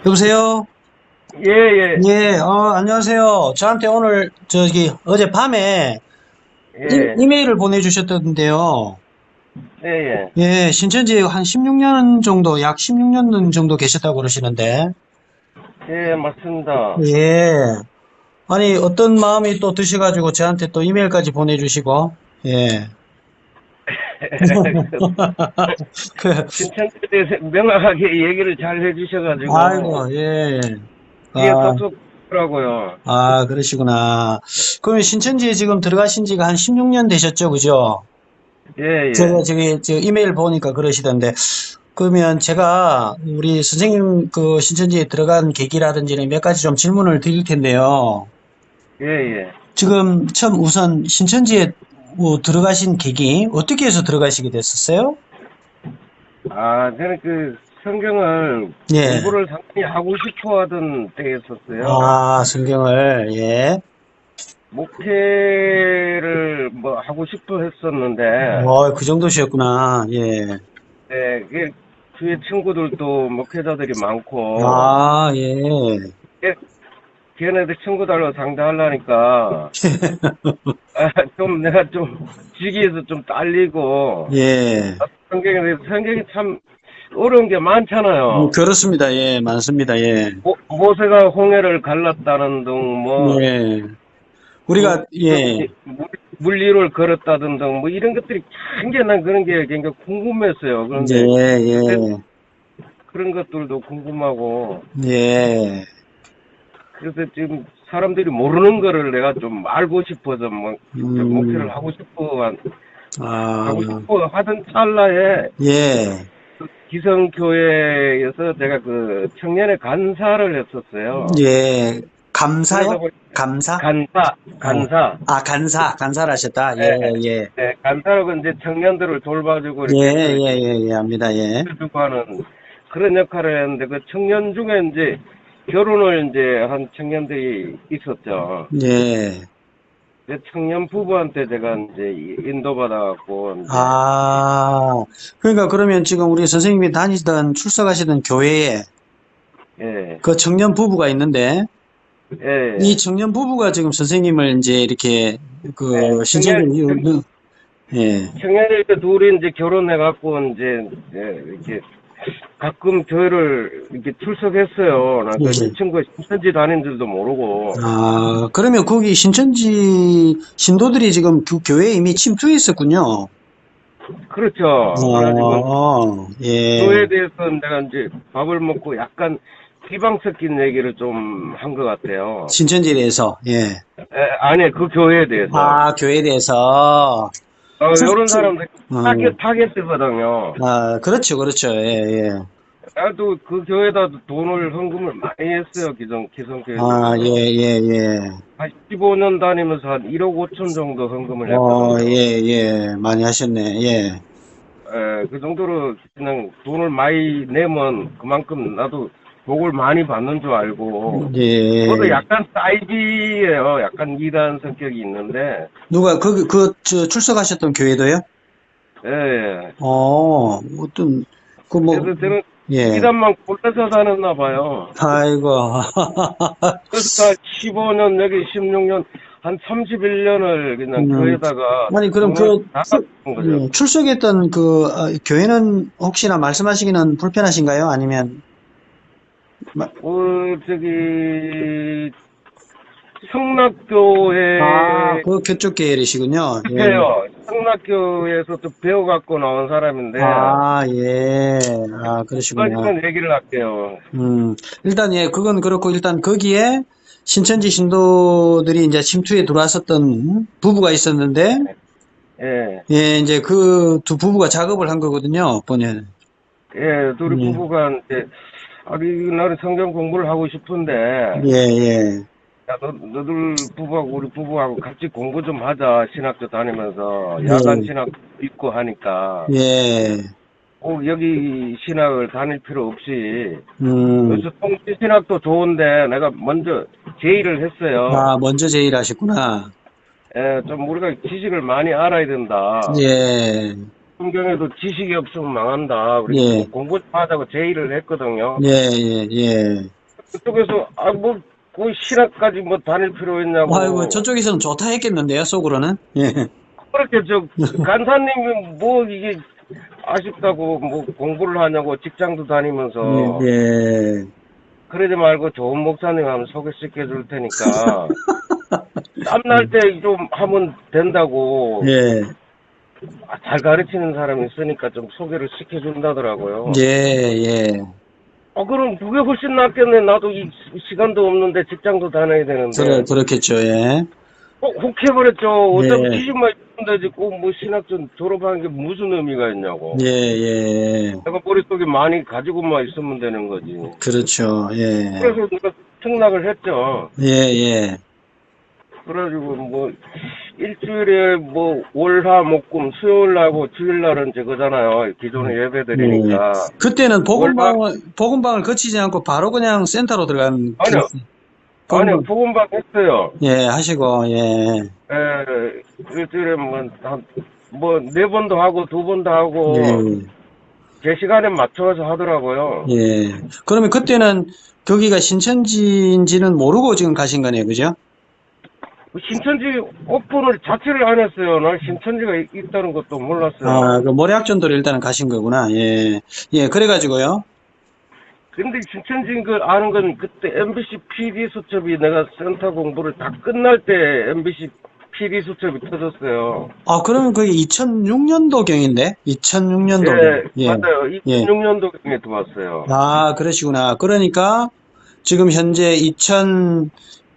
여보세요? 예, 예, 예, 안녕하세요. 저한테 오늘, 어젯밤에 예, 이메일을 보내주셨던데요. 예, 예, 예, 신천지 한 16년 정도, 약 16년 정도 계셨다고 그러시는데. 예, 맞습니다. 예. 아니, 어떤 마음이 또 드셔가지고 저한테 또 이메일까지 보내주시고. 예. 그 그, 신천지에 대해서 명확하게 얘기를 잘 해주셔가지고, 아이고, 예. 귀에 아, 쏙쏙 들어가고요. 그러시구나. 그러면 신천지에 지금 들어가신 지가 한 16년 되셨죠, 그죠? 예, 제가 예, 저 이메일 보니까 그러시던데, 그러면 제가 우리 선생님 그 신천지에 들어간 계기라든지는 몇 가지 좀 질문을 드릴 텐데요. 예, 예. 지금 처음 우선 신천지에 들어가신 계기, 어떻게 해서 들어가시게 됐었어요? 저는 그 성경을 예. 공부를 상당히 하고 싶어 하던 때였었어요. 성경을, 예. 목회를 뭐 하고 싶어 했었는데, 그 정도셨구나. 예. 네, 주위에 친구들도 목회자들이 많고, 예. 걔네들 친구들로 상대하려니까 내가 좀 지기에서 좀 딸리고 예. 성경에 대해서 성경이 참 어려운 게 많잖아요. 그렇습니다. 예, 많습니다. 예. 모세가 홍해를 갈랐다는 등 뭐 예. 그 우리가, 예. 물리를 걸었다든 등 뭐 이런 것들이 난 그런 게 굉장히 궁금했어요. 예, 그런데 예. 그런 것들도 궁금하고 예. 그래서 지금 사람들이 모르는 거를 내가 좀 알고 싶어서 뭐 목표를 음, 아, 하고 싶어 하던 찰나에 예, 기성교회에서 내가 그 청년의 간사를 했었어요. 예, 그러다 감사요? 보니 감사? 간사, 어, 간사. 간사를 하셨다. 예, 예, 예, 간사라고 이제 청년들을 돌봐주고 예, 이렇게 예, 예, 예, 압니다. 예, 해주고 하는 그런 역할을 했는데 그 청년 중에 이제 결혼을 이제 한 청년들이 있었죠. 예. 그 청년 부부한테 제가 이제 인도받아갖고 이제 아, 그러니까 그러면 지금 우리 선생님이 다니시던, 출석하시던 교회에 예, 그 청년 부부가 있는데, 예, 이 예. 청년 부부가 지금 선생님을 이제 이렇게, 예, 신천지, 예, 청년들 둘이 이제 결혼해갖고 이제 이렇게 가끔 교회를 이렇게 출석했어요. 나 그 예. 친구가 신천지 다닌 줄도 모르고. 그러면 거기 신천지 신도들이 지금 그 교회에 이미 침투해 있었군요. 그렇죠. 그래가지고 교회에 예. 대해서 내가 이제 밥을 먹고 약간 비방 섞인 얘기를 좀 한 것 같아요. 신천지에 대해서, 예. 아니, 그 교회에 대해서. 교회에 대해서. 요런 사람들 어, 타겟이거든요. 그렇죠, 그렇죠. 예, 예. 나도 그 교회에다 돈을 헌금을 많이 했어요. 예, 기성교회에서. 예, 예. 한 15년 다니면서 한 1억 5천 정도 헌금을 예, 했거든요. 예. 많이 하셨네. 예. 그 정도로 그냥 돈을 많이 내면 그만큼 나도 복을 많이 받는 줄 알고, 저도 예. 약간 사이비예요. 약간 이단 성격이 있는데, 누가, 출석하셨던 교회도요? 예. 어떤, 그 뭐, 그래서 저는 예. 이단만 골라서 다녔나 봐요. 아이고. 그래서 한 15년, 여기 16년, 한 31년을 그냥 음, 교회에다가 아니, 그럼 돈을 다 받은 거죠. 출석했던 교회는 혹시나 말씀하시기는 불편하신가요? 아니면, 마- 저기, 성락교회 그쪽 계열이시군요. 예. 해요. 성락교에서 또 배워갖고 나온 사람인데, 예. 두 그러시구나. 가지만 얘기를 할게요. 일단, 예, 그건 그렇고, 일단 거기에 신천지 신도들이 이제 침투에 들어왔었던 부부가 있었는데, 예, 예, 이제 그 두 부부가 작업을 한 거거든요, 본연. 예, 둘이 예, 부부가 이제, 나는 성경 공부를 하고 싶은데, 예, 예. 야, 너들 부부하고 우리 부부하고 같이 공부 좀 하자. 신학교 다니면서. 야간 예, 신학 있고 하니까. 예. 꼭 여기 신학을 다닐 필요 없이, 음. 요즘 통치 신학도 좋은데, 내가 먼저 제의를 했어요. 먼저 제의를 하셨구나. 좀 우리가 지식을 많이 알아야 된다. 예. 풍경에도 지식이 없으면 망한다. 우리 예. 공부 좀 하자고 제의를 했거든요. 예, 예, 예. 그쪽에서 그 신학까지 뭐 다닐 필요 아이고, 있냐고. 저쪽에서는 좋다 했겠는데요, 속으로는? 예. 그렇게 간사님이 뭐 이게 아쉽다고 뭐 공부를 하냐고 직장도 예, 다니면서 예. 그러지 말고 좋은 목사님 하면 소개시켜 줄 테니까 땀날 때 좀 하면 된다고 예. 잘 가르치는 사람이 있으니까 좀 소개를 시켜준다더라고요. 예, 예. 그럼 그게 훨씬 낫겠네. 나도 이 시간도 없는데 직장도 다녀야 되는데. 그렇겠죠, 예. 혹 해버렸죠. 어차피 예, 지식만 있으면 되지. 꼭 뭐 신학전 졸업하는 게 무슨 의미가 있냐고. 예, 예. 내가 머릿속에 많이 가지고만 있으면 되는 거지. 그렇죠, 예. 그래서 내가 승낙을 했죠. 예, 예. 그래가지고 뭐 일주일에 뭐 월화 목금 수요일 날하고 주일 날은 저거잖아요. 기존에 예배 드리니까. 그때는 월화 복음방을 거치지 않고 바로 그냥 센터로 들어간 아니요 복음방, 복음방 했어요. 예, 하시고, 예. 일주일에 뭐 네 번도 하고 두 번도 하고 예, 제 시간에 맞춰서 하더라고요. 예. 그러면 그때는 거기가 신천지인지는 모르고 지금 가신 거네요, 그죠? 신천지 오픈을 자체를 안 했어요. 난 신천지가 있다는 것도 몰랐어요. 아, 그 모래학전도로 일단은 가신 거구나, 예. 예, 그래가지고요. 근데 신천지인 걸 아는 건 그때 MBC PD 수첩이 내가 센터 공부를 다 끝날 때 MBC PD 수첩이 터졌어요. 아, 그러면 그게 2006년도경인데? 2006년도. 예, 맞아요. 예. 2006년도에 들어왔어요. 아, 그러시구나. 그러니까 지금 현재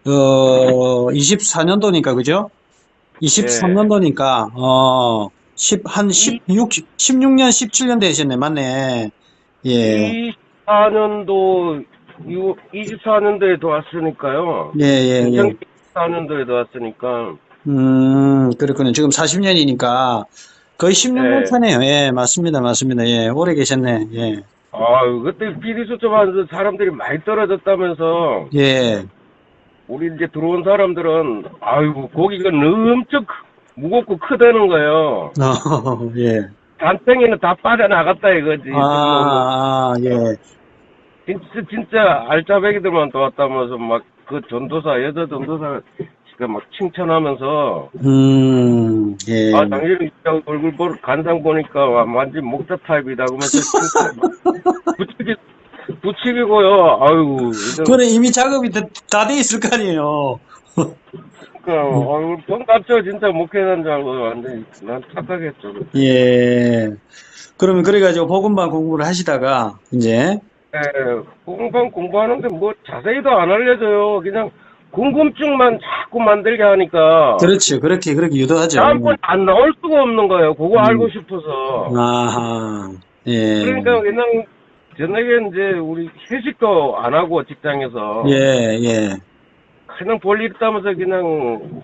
2024년도니까, 그죠? 예. 23년도니까, 한 16년, 17년 되셨네. 맞네. 예. 24년도에 들어왔으니까요. 예, 예, 예. 2024년도에 들어왔으니까. 그렇군요. 지금 40년이니까 거의 16년 예. 차네요. 예, 맞습니다. 맞습니다. 예, 오래 계셨네. 예. 그때 PD 수첩 하면서 사람들이 많이 떨어졌다면서, 예. 우리 이제 들어온 사람들은, 아이고, 고기가 엄청 무겁고 크다는 거예요. 예. 단땡이는 다 빠져나갔다 이거지. 예. 진짜 알짜배기들만 또 왔다면서 막 그 여자 전도사 막 칭찬하면서, 예. 당신 진짜 얼굴 간상 보니까 완전 목자 타입이다. 그러면서 칭찬 부치기고요. 아이고, 그래, 이미 작업이 다 돼 있을 거 아니에요. 돈 값죠. 진짜 목회자인 줄 알고 완전 난 착각했죠. 예. 그러면 그래가지고 복음방 공부를 하시다가 이제 공부하는데 뭐 자세히도 안 알려줘요. 그냥 궁금증만 자꾸 만들게 하니까 그렇죠. 그렇게 유도하죠. 다음번 안 나올 수가 없는 거예요. 그거 알고 싶어서. 아하. 예. 그러니까 그냥 저녁에 이제 우리 회식도 안 하고 직장에서 예, 예. 그냥 볼일 있다면서 그냥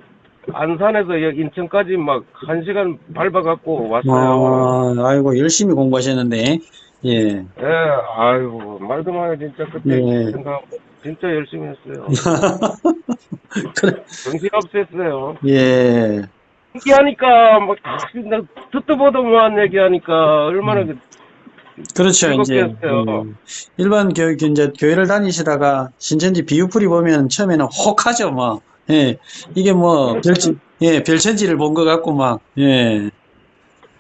안산에서 여기 인천까지 막 1시간 밟아갖고 왔어요. 아이고, 열심히 공부하셨는데. 예. 아이고 말도 마요. 진짜 그때 예. 생각 진짜 열심히 했어요. 그래. 정신없었어요. 예. 얘기하니까 막 듣도 보도 못한 얘기하니까 얼마나 그렇죠. 이제 즐겁겠어요. 일반 이제 교회를 다니시다가 신천지 비유풀이 보면 처음에는 혹하죠, 뭐. 예. 이게 뭐 별천지를 본 것 같고 막. 예.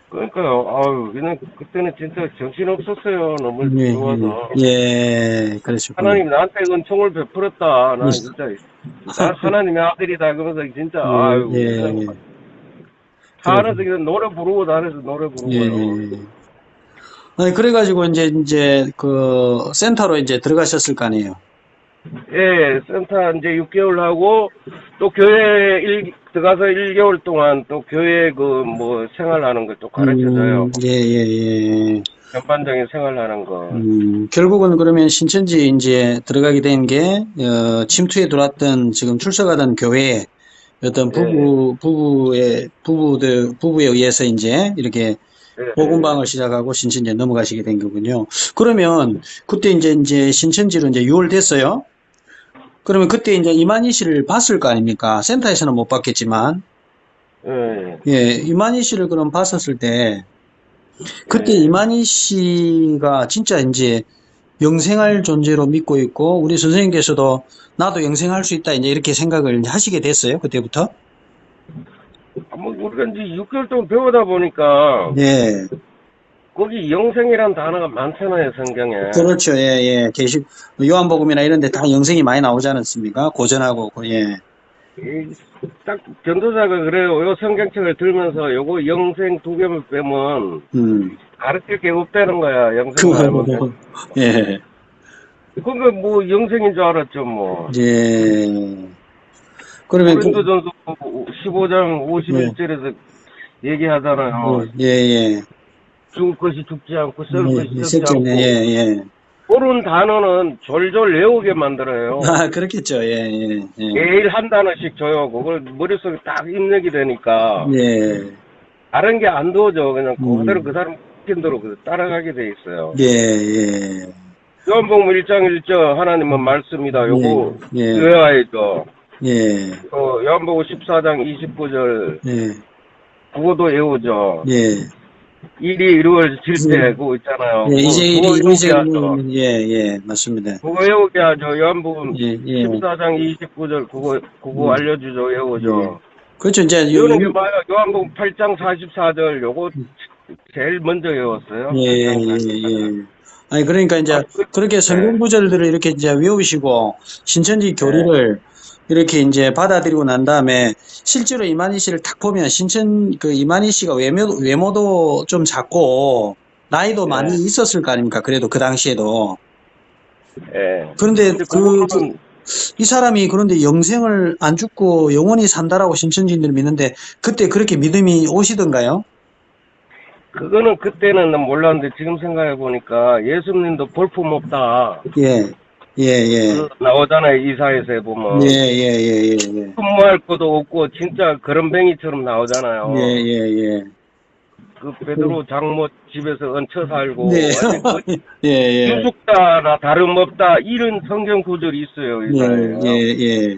그러니까요. 그냥 그때는 진짜 정신 없었어요. 너무 좋아서. 예. 그렇죠. 하나님 나한테 은총을 베풀었다. 난 진짜 난 하나님의 아들이다. 그러면서 진짜 예. 차 안에서 그냥 노래 부르고 다녀서 노래 부르고요. 예. 아니, 그래가지고 이제 그 센터로 이제 들어가셨을 거 아니에요. 예, 센터 이제 6개월 하고 또 교회 들어가서 1개월 동안 또 교회 뭐 생활하는 거 또 가르쳐줘요. 예. 전반적인 생활하는 거. 결국은 그러면 신천지 이제 들어가게 된 게, 침투에 들어왔던 지금 출석하던 교회에 어떤 부부에 의해서 이제 이렇게 복음방을 시작하고 신천지에 넘어가시게 된 거군요. 그러면 그때 이제 신천지로 이제 6월 됐어요. 그러면 그때 이제 이만희 씨를 봤을 거 아닙니까? 센터에서는 못 봤겠지만. 예, 이만희 씨를 그럼 봤었을 때, 그때 예. 이만희 씨가 진짜 이제 영생할 존재로 믿고 있고, 우리 선생님께서도 나도 영생할 수 있다, 이제 이렇게 생각을 하시게 됐어요, 그때부터? 뭐 우리가 이제 6개월 동안 배우다 보니까 예. 거기 영생이란 단어가 많잖아요, 성경에. 그렇죠, 예, 예. 요한복음이나 이런 데 다 영생이 많이 나오지 않았습니까? 고전하고, 예. 딱 전도자가 그래요. 요 성경책을 들면서 요거 영생 두 개만 빼면 가르칠 게 없다는 거야. 영생을 하면. 예. 그거 뭐 영생인 줄 알았죠, 뭐. 예. 그러면, 고린도전서 15장 예, 51절에서 얘기하잖아요. 예, 예. 죽을 것이 죽지 않고 썩을 것이 예, 썩지 셋째네, 않고. 예, 예. 그런 단어는 졸졸 외우게 만들어요. 아, 그렇겠죠, 예, 예, 예. 매일 한 단어씩 줘요. 그걸 머릿속에 딱 입력이 되니까. 예, 다른 게 안 도와져. 그냥 그대로 음. 그 사람 시킨 대로 따라가게 돼 있어요. 예, 예, 요한복음 1장 1절 하나님은 말씀이다. 요거 예, 예, 외워야죠. 예, 요한복음 14장 29절 예, 그거도 외우죠. 예. 일이 이루어질 때 그거 있잖아요. 예, 그거 외우게 하죠. 예, 예, 맞습니다. 그거 외우게 하죠. 요한복음 예, 예, 14장 29절 그거 알려주죠. 외우죠. 예. 그렇죠, 이제, 이거는 게 봐요. 요한복음 8장 44절 요거 제일 먼저 외웠어요. 예, 8장 예, 44절. 예. 아니, 그러니까 이제, 그렇게 성경 구절들을 이렇게 이제 외우시고, 신천지 교리를 이렇게 이제 받아들이고 난 다음에, 실제로 이만희 씨를 딱 보면, 이만희 씨가 외모도 좀 작고, 나이도 많이 있었을 거 아닙니까? 그래도 그 당시에도. 예. 그런데 근데 그거는 이 사람이 그런데 영생을 안 죽고 영원히 산다라고 신천지인들 믿는데, 그때 그렇게 믿음이 오시던가요? 그거는 그때는 몰랐는데 지금 생각해 보니까 예수님도 볼품 없다. 예, 예, 예. 나오잖아요. 이사야서에 보면. 예, 예, 예, 예, 예. 근무할 것도 없고 진짜 거름뱅이처럼 나오잖아요. 예, 예, 예. 그 베드로 장모 집에서 얹혀 살고 네. 완전 그 예, 예. 유숙자나 다름없다 이런 성경 구절이 있어요. 예, 이사야에. 예, 예.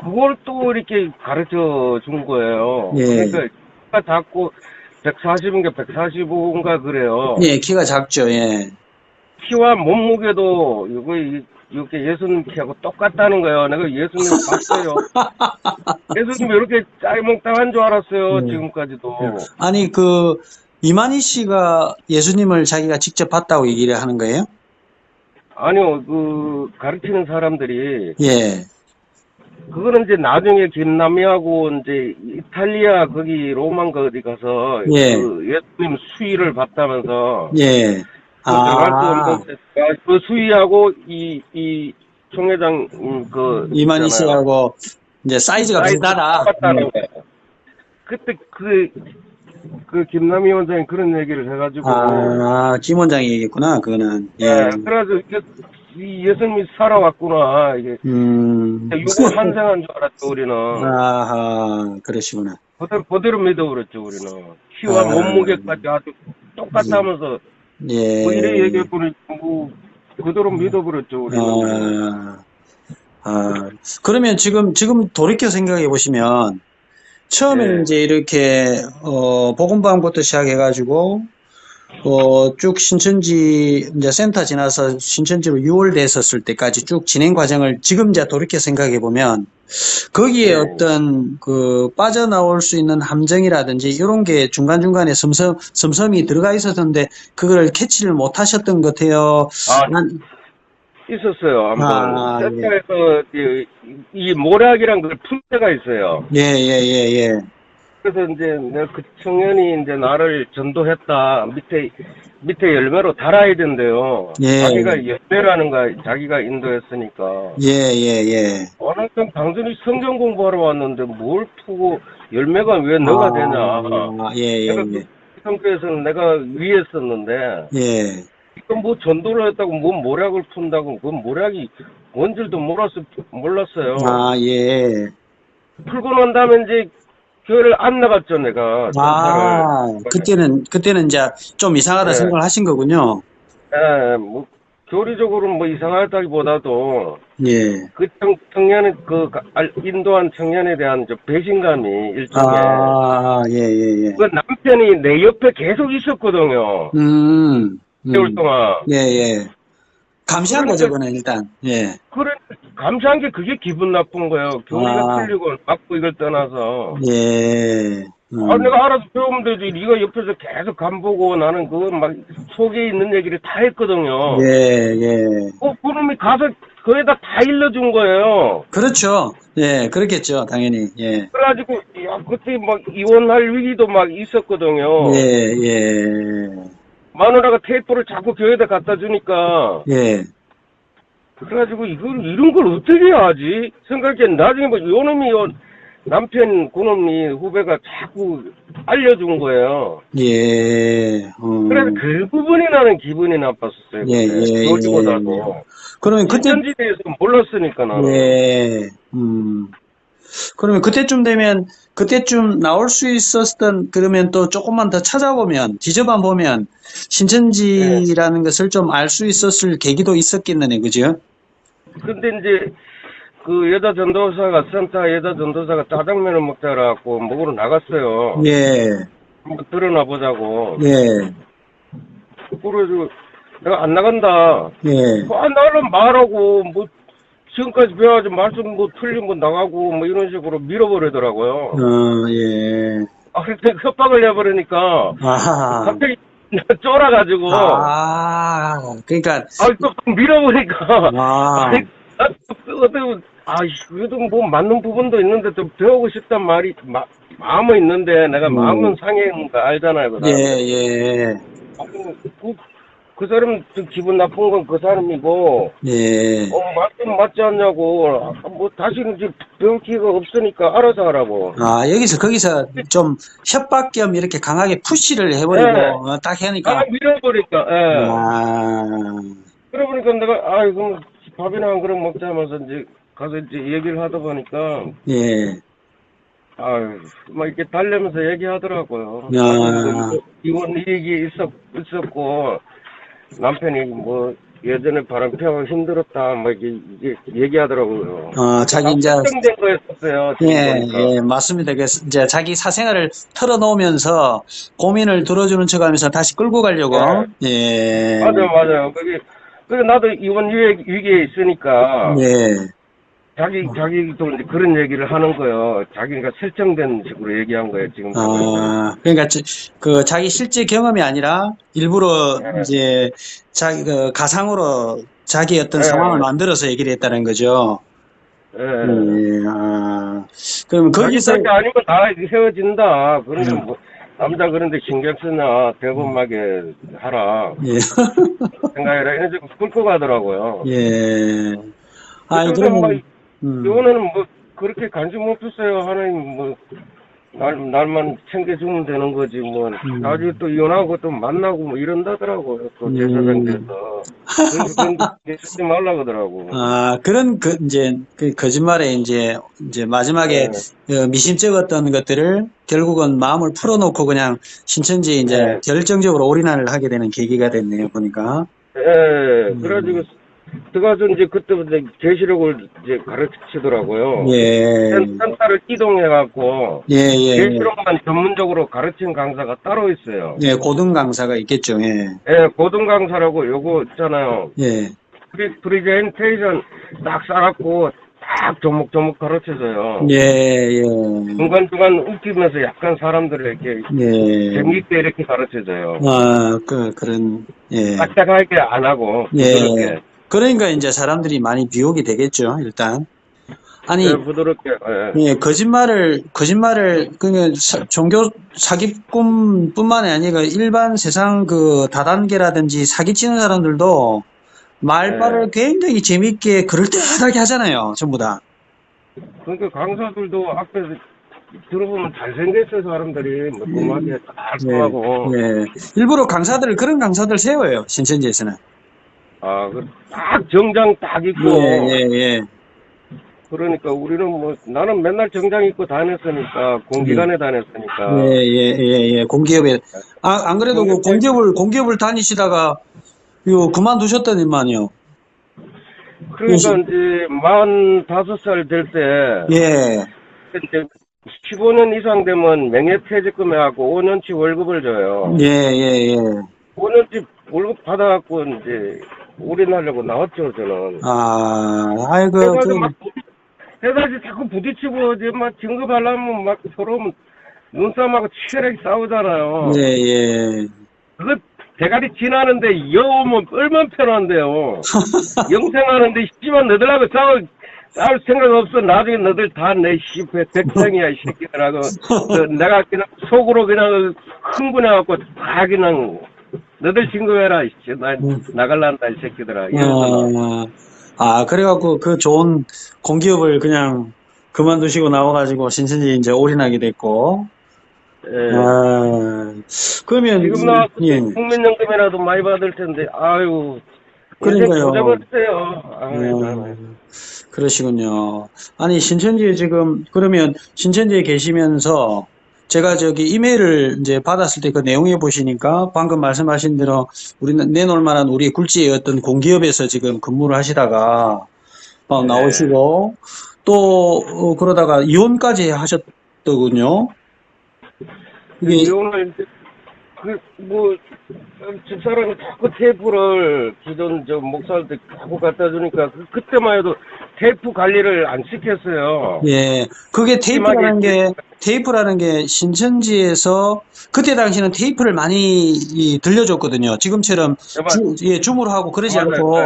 그걸 또 이렇게 가르쳐 준 거예요. 예. 그러니까 키가 작고 140인가 145인가 그래요. 예, 키가 작죠, 예. 키와 몸무게도 이렇게 예수님 키하고 똑같다는 거예요. 내가 예수님 봤어요. 예수님 이렇게 짜리몽땅한 줄 알았어요. 지금까지도. 아니, 이만희 씨가 예수님을 자기가 직접 봤다고 얘기를 하는 거예요? 아니요, 가르치는 사람들이 예, 그거는 이제 나중에 김남희하고 이제 이탈리아 거기 로마인가 어디 가서 예. 그 예수님 수위를 봤다면서 예. 아, 그 수위하고 이 총회장 이만희 있잖아요. 씨하고 이제 사이즈가 비슷하다. 똑같다는 거예요. 그때 그 김남희 원장이 그런 얘기를 해가지고 아, 김 원장이 얘기했구나, 그거는. 예. 그래가지고 이 예수님이 살아왔구나 이게 육을 환생한 줄 알았죠 우리는. 아하, 그러시구나. 그대로 믿어버렸죠 우리는. 키와 몸무게까지 아주 똑같다면서 예. 뭐 이래 얘기해보니 뭐 그대로 믿어버렸죠 우리는. 그러면 지금 돌이켜 생각해 보시면, 처음에 이제 이렇게, 복음방부터 시작해가지고, 쭉 신천지, 이제 센터 지나서 신천지로 유월됐었을 때까지 쭉 진행 과정을 지금 이제 돌이켜 생각해 보면, 거기에 어떤 빠져나올 수 있는 함정이라든지 이런 게 중간중간에 섬섬이 들어가 있었는데, 그걸 캐치를 못 하셨던 것 같아요. 있었어요. 한번 예. 센터에서 이 모략이란 걸 풀 때가 있어요. 예, 예, 예, 예. 그래서 이제 내가 그 청년이 이제 나를 전도했다. 밑에 열매로 달아야 된대요. 예. 자기가 열매라는 거 자기가 인도했으니까. 예, 예, 예. 어느 땐 단순히 성경 공부하러 왔는데 뭘 푸고 열매가 왜 너가 되냐. 예, 예, 내가 예. 그 성교에서는 내가 위에 있었는데 예. 이건 뭐 전도를 했다고 뭐 모략을 푼다고 그건 모략이 뭔 줄도 몰랐어요. 예. 풀고 난 다음에 이제 교회를 안 나갔죠 내가. 그때는 이제 좀 이상하다 네. 생각을 하신 거군요. 예, 뭐 교리적으로는 뭐 이상하다기보다도 예. 그 청년의 인도한 청년에 대한 저 배신감이 일종의 아, 예, 예, 예. 그 남편이 내 옆에 계속 있었거든요. 음, 개월 동안. 예, 예. 감시한 거죠, 그러니까 그는 일단. 예. 그래 감사한 게 그게 기분 나쁜 거예요. 교리가 아, 틀리고 맞고 이걸 떠나서. 예. 아, 내가 알아서 배우면 되지. 네가 옆에서 계속 간보고 나는 그 막 속에 있는 얘기를 다 했거든요. 예, 예. 그놈이 가서 거기다 다 일러준 거예요. 그렇죠. 예, 그렇겠죠, 당연히. 예. 그래가지고 야 그때 막 이혼할 위기도 막 있었거든요. 예, 예. 마누라가 테이프를 자꾸 교회에다 갖다 주니까 예. 그래가지고 이런 걸 어떻게 하지? 생각해 나중에 뭐 요놈이 남편 그놈이 후배가 자꾸 알려준 거예요. 예. 그래서 그 부분이 나는 기분이 나빴었어요. 예, 그때. 예, 교리보다도. 그러면 그때, 신천지에 대해서 몰랐으니까 나는. 예. 그러면 그때쯤 나올 수 있었던, 그러면 또 조금만 더 찾아보면, 뒤져봐 보면, 네. 신천지라는 것을 좀 알 수 있었을 계기도 있었겠네, 그죠? 근데 이제 그 여자 전도사가 센터 여자 전도사가 짜장면을 먹자라고 먹으러 나갔어요. 예, 한번 드러나 보자고. 예, 그래가지고 내가 안 나간다. 예, 안 나가려면 말하고 뭐 지금까지 배워가지고 말씀 뭐 틀린 거 나가고 뭐 이런 식으로 밀어버리더라고요. 예. 아, 그때 협박을 해버리니까 아하. 갑자기 쫄아가지고 그러니까, 또 밀어보니까 아, 아니, 어떻게 그래도 뭐 맞는 부분도 있는데 좀 배우고 싶단 말이 마음은 있는데 내가 마음은 상해인 거 알잖아요, 그 예, 사람. 예, 그 사람 좀 기분 나쁜 건 그 사람이고 예. 말씀 맞지 않냐고 뭐 다시는 이제 배울 기회가 없으니까 알아서 하라고. 아, 거기서 좀 협박 겸 이렇게 강하게 푸시를 해버리고, 네. 딱 하니까, 밀어버리니까. 예. 아, 그래 보니까 내가 그럼 밥이나 한 그릇 먹자면서 이제 가서 이제 얘기를 하다 보니까 예, 막 이렇게 달래면서 얘기하더라고요. 아, 이혼 일이 있었고 남편이 뭐 예전에 바람 피우고 힘들었다 막 이게 얘기하더라고요. 자기 이제, 걱정된 거였었어요. 지금 예, 보니까. 예, 맞습니다. 그래서 이제 자기 사생활을 털어놓으면서 고민을 들어주는 척 하면서 다시 끌고 가려고, 예, 맞아요. 그게 나도 이번 위기에 있으니까 예, 자기도 이제 그런 얘기를 하는 거예요. 자기가 설정된 식으로 얘기한 거예요. 지금 보니까. 그러니까 자기 실제 경험이 아니라 일부러 이제 자기 가상으로 자기 어떤 상황을 만들어서 얘기를 했다는 거죠. 예. 그러면 자기 거기서 탓이 아니면 다 헤어진다. 그러니까 뭐 남자 그런데 신경 쓰나 대범하게 하라. 예, 생각해라. 이런 식으로 끌고 가더라고요. 예. 그래서 그러면, 이혼에는 뭐 그렇게 관심 없었어요. 하나님 뭐 날만 챙겨주면 되는 거지 뭐 나중에 또 이혼하고 또 만나고 뭐 이런다더라고요. 또 제사장 돼서 그런 게 쓰지 말라 그러더라고. 그런 이제 그 거짓말에 이제 마지막에 미심쩍었던 것들을 결국은 마음을 풀어놓고 그냥 신천지에 이제 결정적으로 올인을 하게 되는 계기가 됐네요, 보니까. 예. 그래가지고 들어가서 이제 그때부터 계시록을 이제 가르치더라고요. 예. 센터를 이동해갖고 예. 계시록만 전문적으로 가르치는 강사가 따로 있어요. 예, 고등 강사가 있겠죠. 예. 예, 고등 강사라고 요거 있잖아요. 예. 프리젠테이션 딱 쌓았고 딱 조목조목 가르쳐줘요. 예. 중간중간 웃기면서 약간 사람들을 이렇게 재미있게 이렇게 가르쳐줘요. 그런, 예. 딱딱하게 안 하고 부드럽게. 그러니까 이제 사람들이 많이 미혹이 되겠죠, 일단. 아니, 부드럽게. 예, 거짓말을, 그냥 종교 사기꾼뿐만이 아니라 일반 세상 다단계라든지 사기치는 사람들도 말발을 굉장히 재밌게 그럴듯하게 하잖아요, 전부 다. 그러니까 강사들도 앞에서 들어보면 잘생겼어요, 사람들이. 매콤하게 깔끔하고. 예. 일부러 그런 강사들 세워요, 신천지에서는. 딱 정장 딱 입고. 예. 그러니까 우리는 나는 맨날 정장 입고 다녔으니까, 공기관에 다녔으니까. 예. 공기업에. 안 그래도 공기업을 다니시다가 이거 그만두셨다니만요. 그러니까 이제 45살 될 때, 예, 이제 15년 이상 되면 명예퇴직금해갖고 5년치 월급을 줘요. 예, 예, 예. 5년치 월급 받아갖고 이제 올인하려고 나왔죠, 저는. 아이고, 그래가지고 막, 해가지고 자꾸 부딪히고, 이제 막 진급하려면 막 서로 눈싸움하고 치열하게 싸우잖아요. 예, 예. 그거 대가리 지나는데 여우면 얼마나 편한데요. 영생하는데 씨발 너들하고 싸울 생각 없어. 나중에 너들 다 내 백성이야 이 새끼들하고 내가 그냥 속으로 그냥 흥분해갖고 다 그냥 너들 진급해라 이씨 나 나갈란다 이 새끼들아 이러잖아. 그래갖고 그 좋은 공기업을 그냥 그만두시고 나와가지고 신천지 이제 올인하게 됐고, 예. 그러면, 지금 나왔을 예, 때 국민연금이라도 많이 받을 텐데 아유 인생 그러니까요. 조져버렸어요. 아유 나. 그러시군요. 아니, 신천지에 지금, 그러면 신천지에 계시면서 제가 저기 이메일을 이제 받았을 때 그 내용에 보시니까 방금 말씀하신 대로 우리는 내놓을 만한 우리 굴지의 어떤 공기업에서 지금 근무를 하시다가 막 예. 나오시고 또 그러다가 이혼까지 하셨더군요. 이게, 이혼을 뭐 집사람이 자꾸 테이프를 기존 저 목사한테 자꾸 갖다 주니까 그때만 해도 테이프 관리를 안 시켰어요. 예, 그게 심하게 테이프라는 게 신천지에서 그때 당시는 테이프를 많이 들려줬거든요. 지금처럼 줌으로 하고 그러지 맞아요. 않고,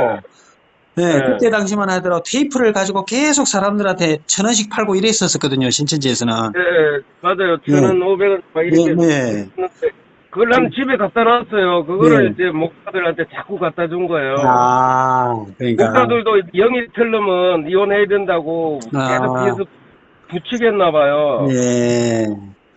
네, 예. 그때 당시만 하더라도 테이프를 가지고 계속 사람들한테 1,000원씩 팔고 이랬었거든요, 신천지에서는. 예, 맞아요. 예, 1,500원 막 예, 이렇게 네. 했는데 그걸 난 집에 갖다 놨어요. 그거를 예. 이제 목사들한테 자꾸 갖다 준 거예요. 그러니까, 목사들도 영이 틀리면 이혼해야 된다고 계속 아, 해서 부추겼나 봐요. 예,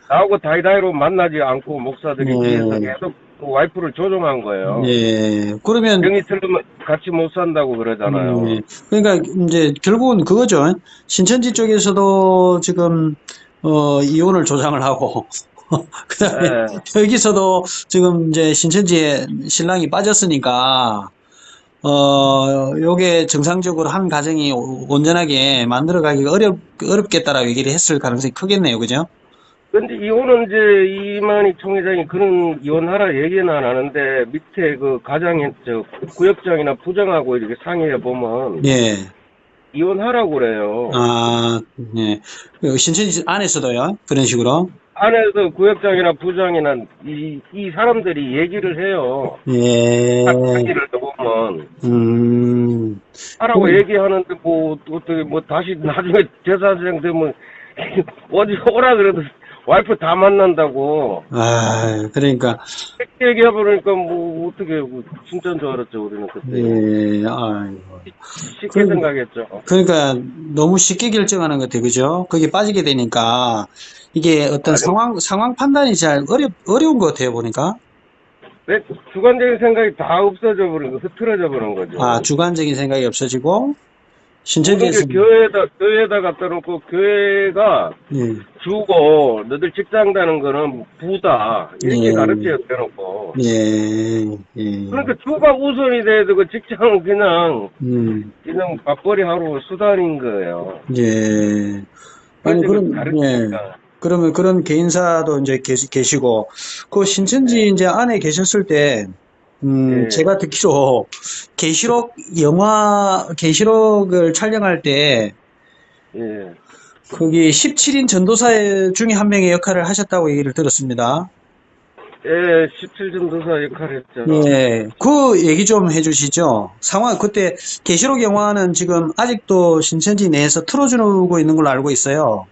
나하고 다이다이로 만나지 않고 목사들이 뒤에서 예, 계속 그 와이프를 조종한 거예요. 예. 그러면, 병이 틀리면 같이 못 산다고 그러잖아요. 그러니까 이제 결국은 그거죠. 신천지 쪽에서도 지금 이혼을 조장을 하고 그다음에 예. 여기서도 지금 이제 신천지에 신랑이 빠졌으니까 요게 정상적으로 한 가정이 온전하게 만들어가기가 어렵겠다라고 얘기를 했을 가능성이 크겠네요. 그죠? 근데 이혼은 이제 이만희 총회장이 그런 이혼하라 얘기는 안 하는데 밑에 그 가장의 저 구역장이나 부장하고 이렇게 상의해 보면 예. 이혼하라고 그래요. 예. 신천지 안에서도요. 그런 식으로. 안에서 구역장이나 부장이나 이 사람들이 얘기를 해요. 예. 상의를 해보면 음. 하라고 얘기하는데 뭐 어떻게 뭐 다시 나중에 제사장 되면 어디 오라 그래도 와이프 다 만난다고 그러니까, 그렇게 얘기해버리니까 뭐 어떻게 뭐 진짜인 줄 알았죠 우리는 그때 예, 아이고. 쉽게 그, 생각했죠. 그러니까 너무 쉽게 결정하는 것 같아요. 그죠? 거기에 빠지게 되니까 이게 어떤 아니 상황 판단이 잘 어려운 것 같아요. 보니까. 내 주관적인 생각이 다 없어져 버린 거 흐트러져 버린 거죠. 주관적인 생각이 없어지고, 모든 게 신천지에서, 교회에다 갖다 놓고 교회가 예, 주고 너들 직장 다는 거는 부다 이렇게 예, 가르쳐요 대놓고. 예, 예, 그러니까 주가 우선이 돼야 되고 직장은 음, 그냥 맞벌이 하루 수단인 거예요. 예. 아니, 그래서 그 예. 가르치니까. 그러면 그런 개인사도 이제 계시고, 그 신천지 예. 이제 안에 계셨을 때, 예. 제가 듣기로 계시록을 촬영할 때, 예. 거기 17인 전도사 중에 한 명의 역할을 하셨다고 얘기를 들었습니다. 예, 17전도사 역할 했죠. 예, 그 얘기 좀 해주시죠. 그때 계시록 영화는 지금 아직도 신천지 내에서 틀어주고 있는 걸로 알고 있어요.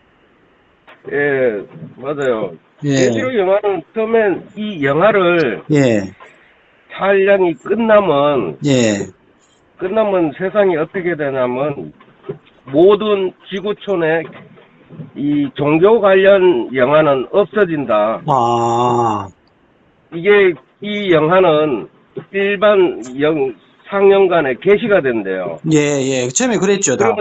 예, 맞아요. 예, 계시록 영화는 처음엔 이 영화를 예, 촬영이 예, 끝나면 세상이 어떻게 되냐면 모든 지구촌에 이 종교 관련 영화는 없어진다. 아, 이게 이 영화는 일반 상영관에 게시가 된대요. 예, 예. 처음에 그랬죠, 다.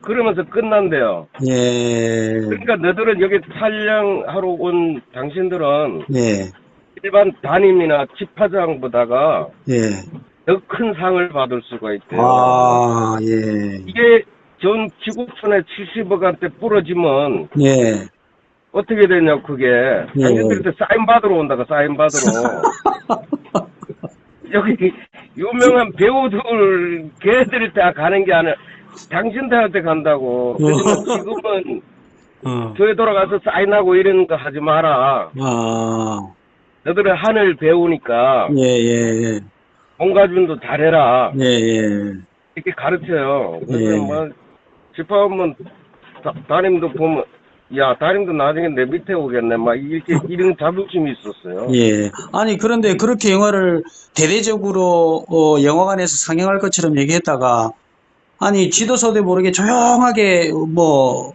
그러면서 끝난대요. 예, 그러니까 너들은 여기 촬영하러 온 당신들은 예, 일반 담임이나 집화장보다가 예, 더 큰 상을 받을 수가 있대요. 아, 예. 이게 전 지구촌에 70억한테 부러지면 예. 어떻게 되냐, 그게. 예. 당신들한테 사인 받으러 온다가, 사인 받으러. 여기 유명한 배우들, 걔들이 다 가는 게 아니라 당신들한테 간다고. 그지만 지금은 어. 교회 돌아가서 사인하고 이런 거 하지 마라. 아, 너들은 하늘 배우니까 예, 예, 예. 몸가짐도 잘해라. 예, 예. 이렇게 가르쳐요. 그래서 예. 뭐 집합하면 담임도 보면 야, 담임도 나중에 내 밑에 오겠네. 막 이렇게 이런 자부심이 있었어요. 예. 아니, 그런데 그렇게 영화를 대대적으로, 영화관에서 상영할 것처럼 얘기했다가, 아니, 지도서도 모르게 조용하게, 뭐,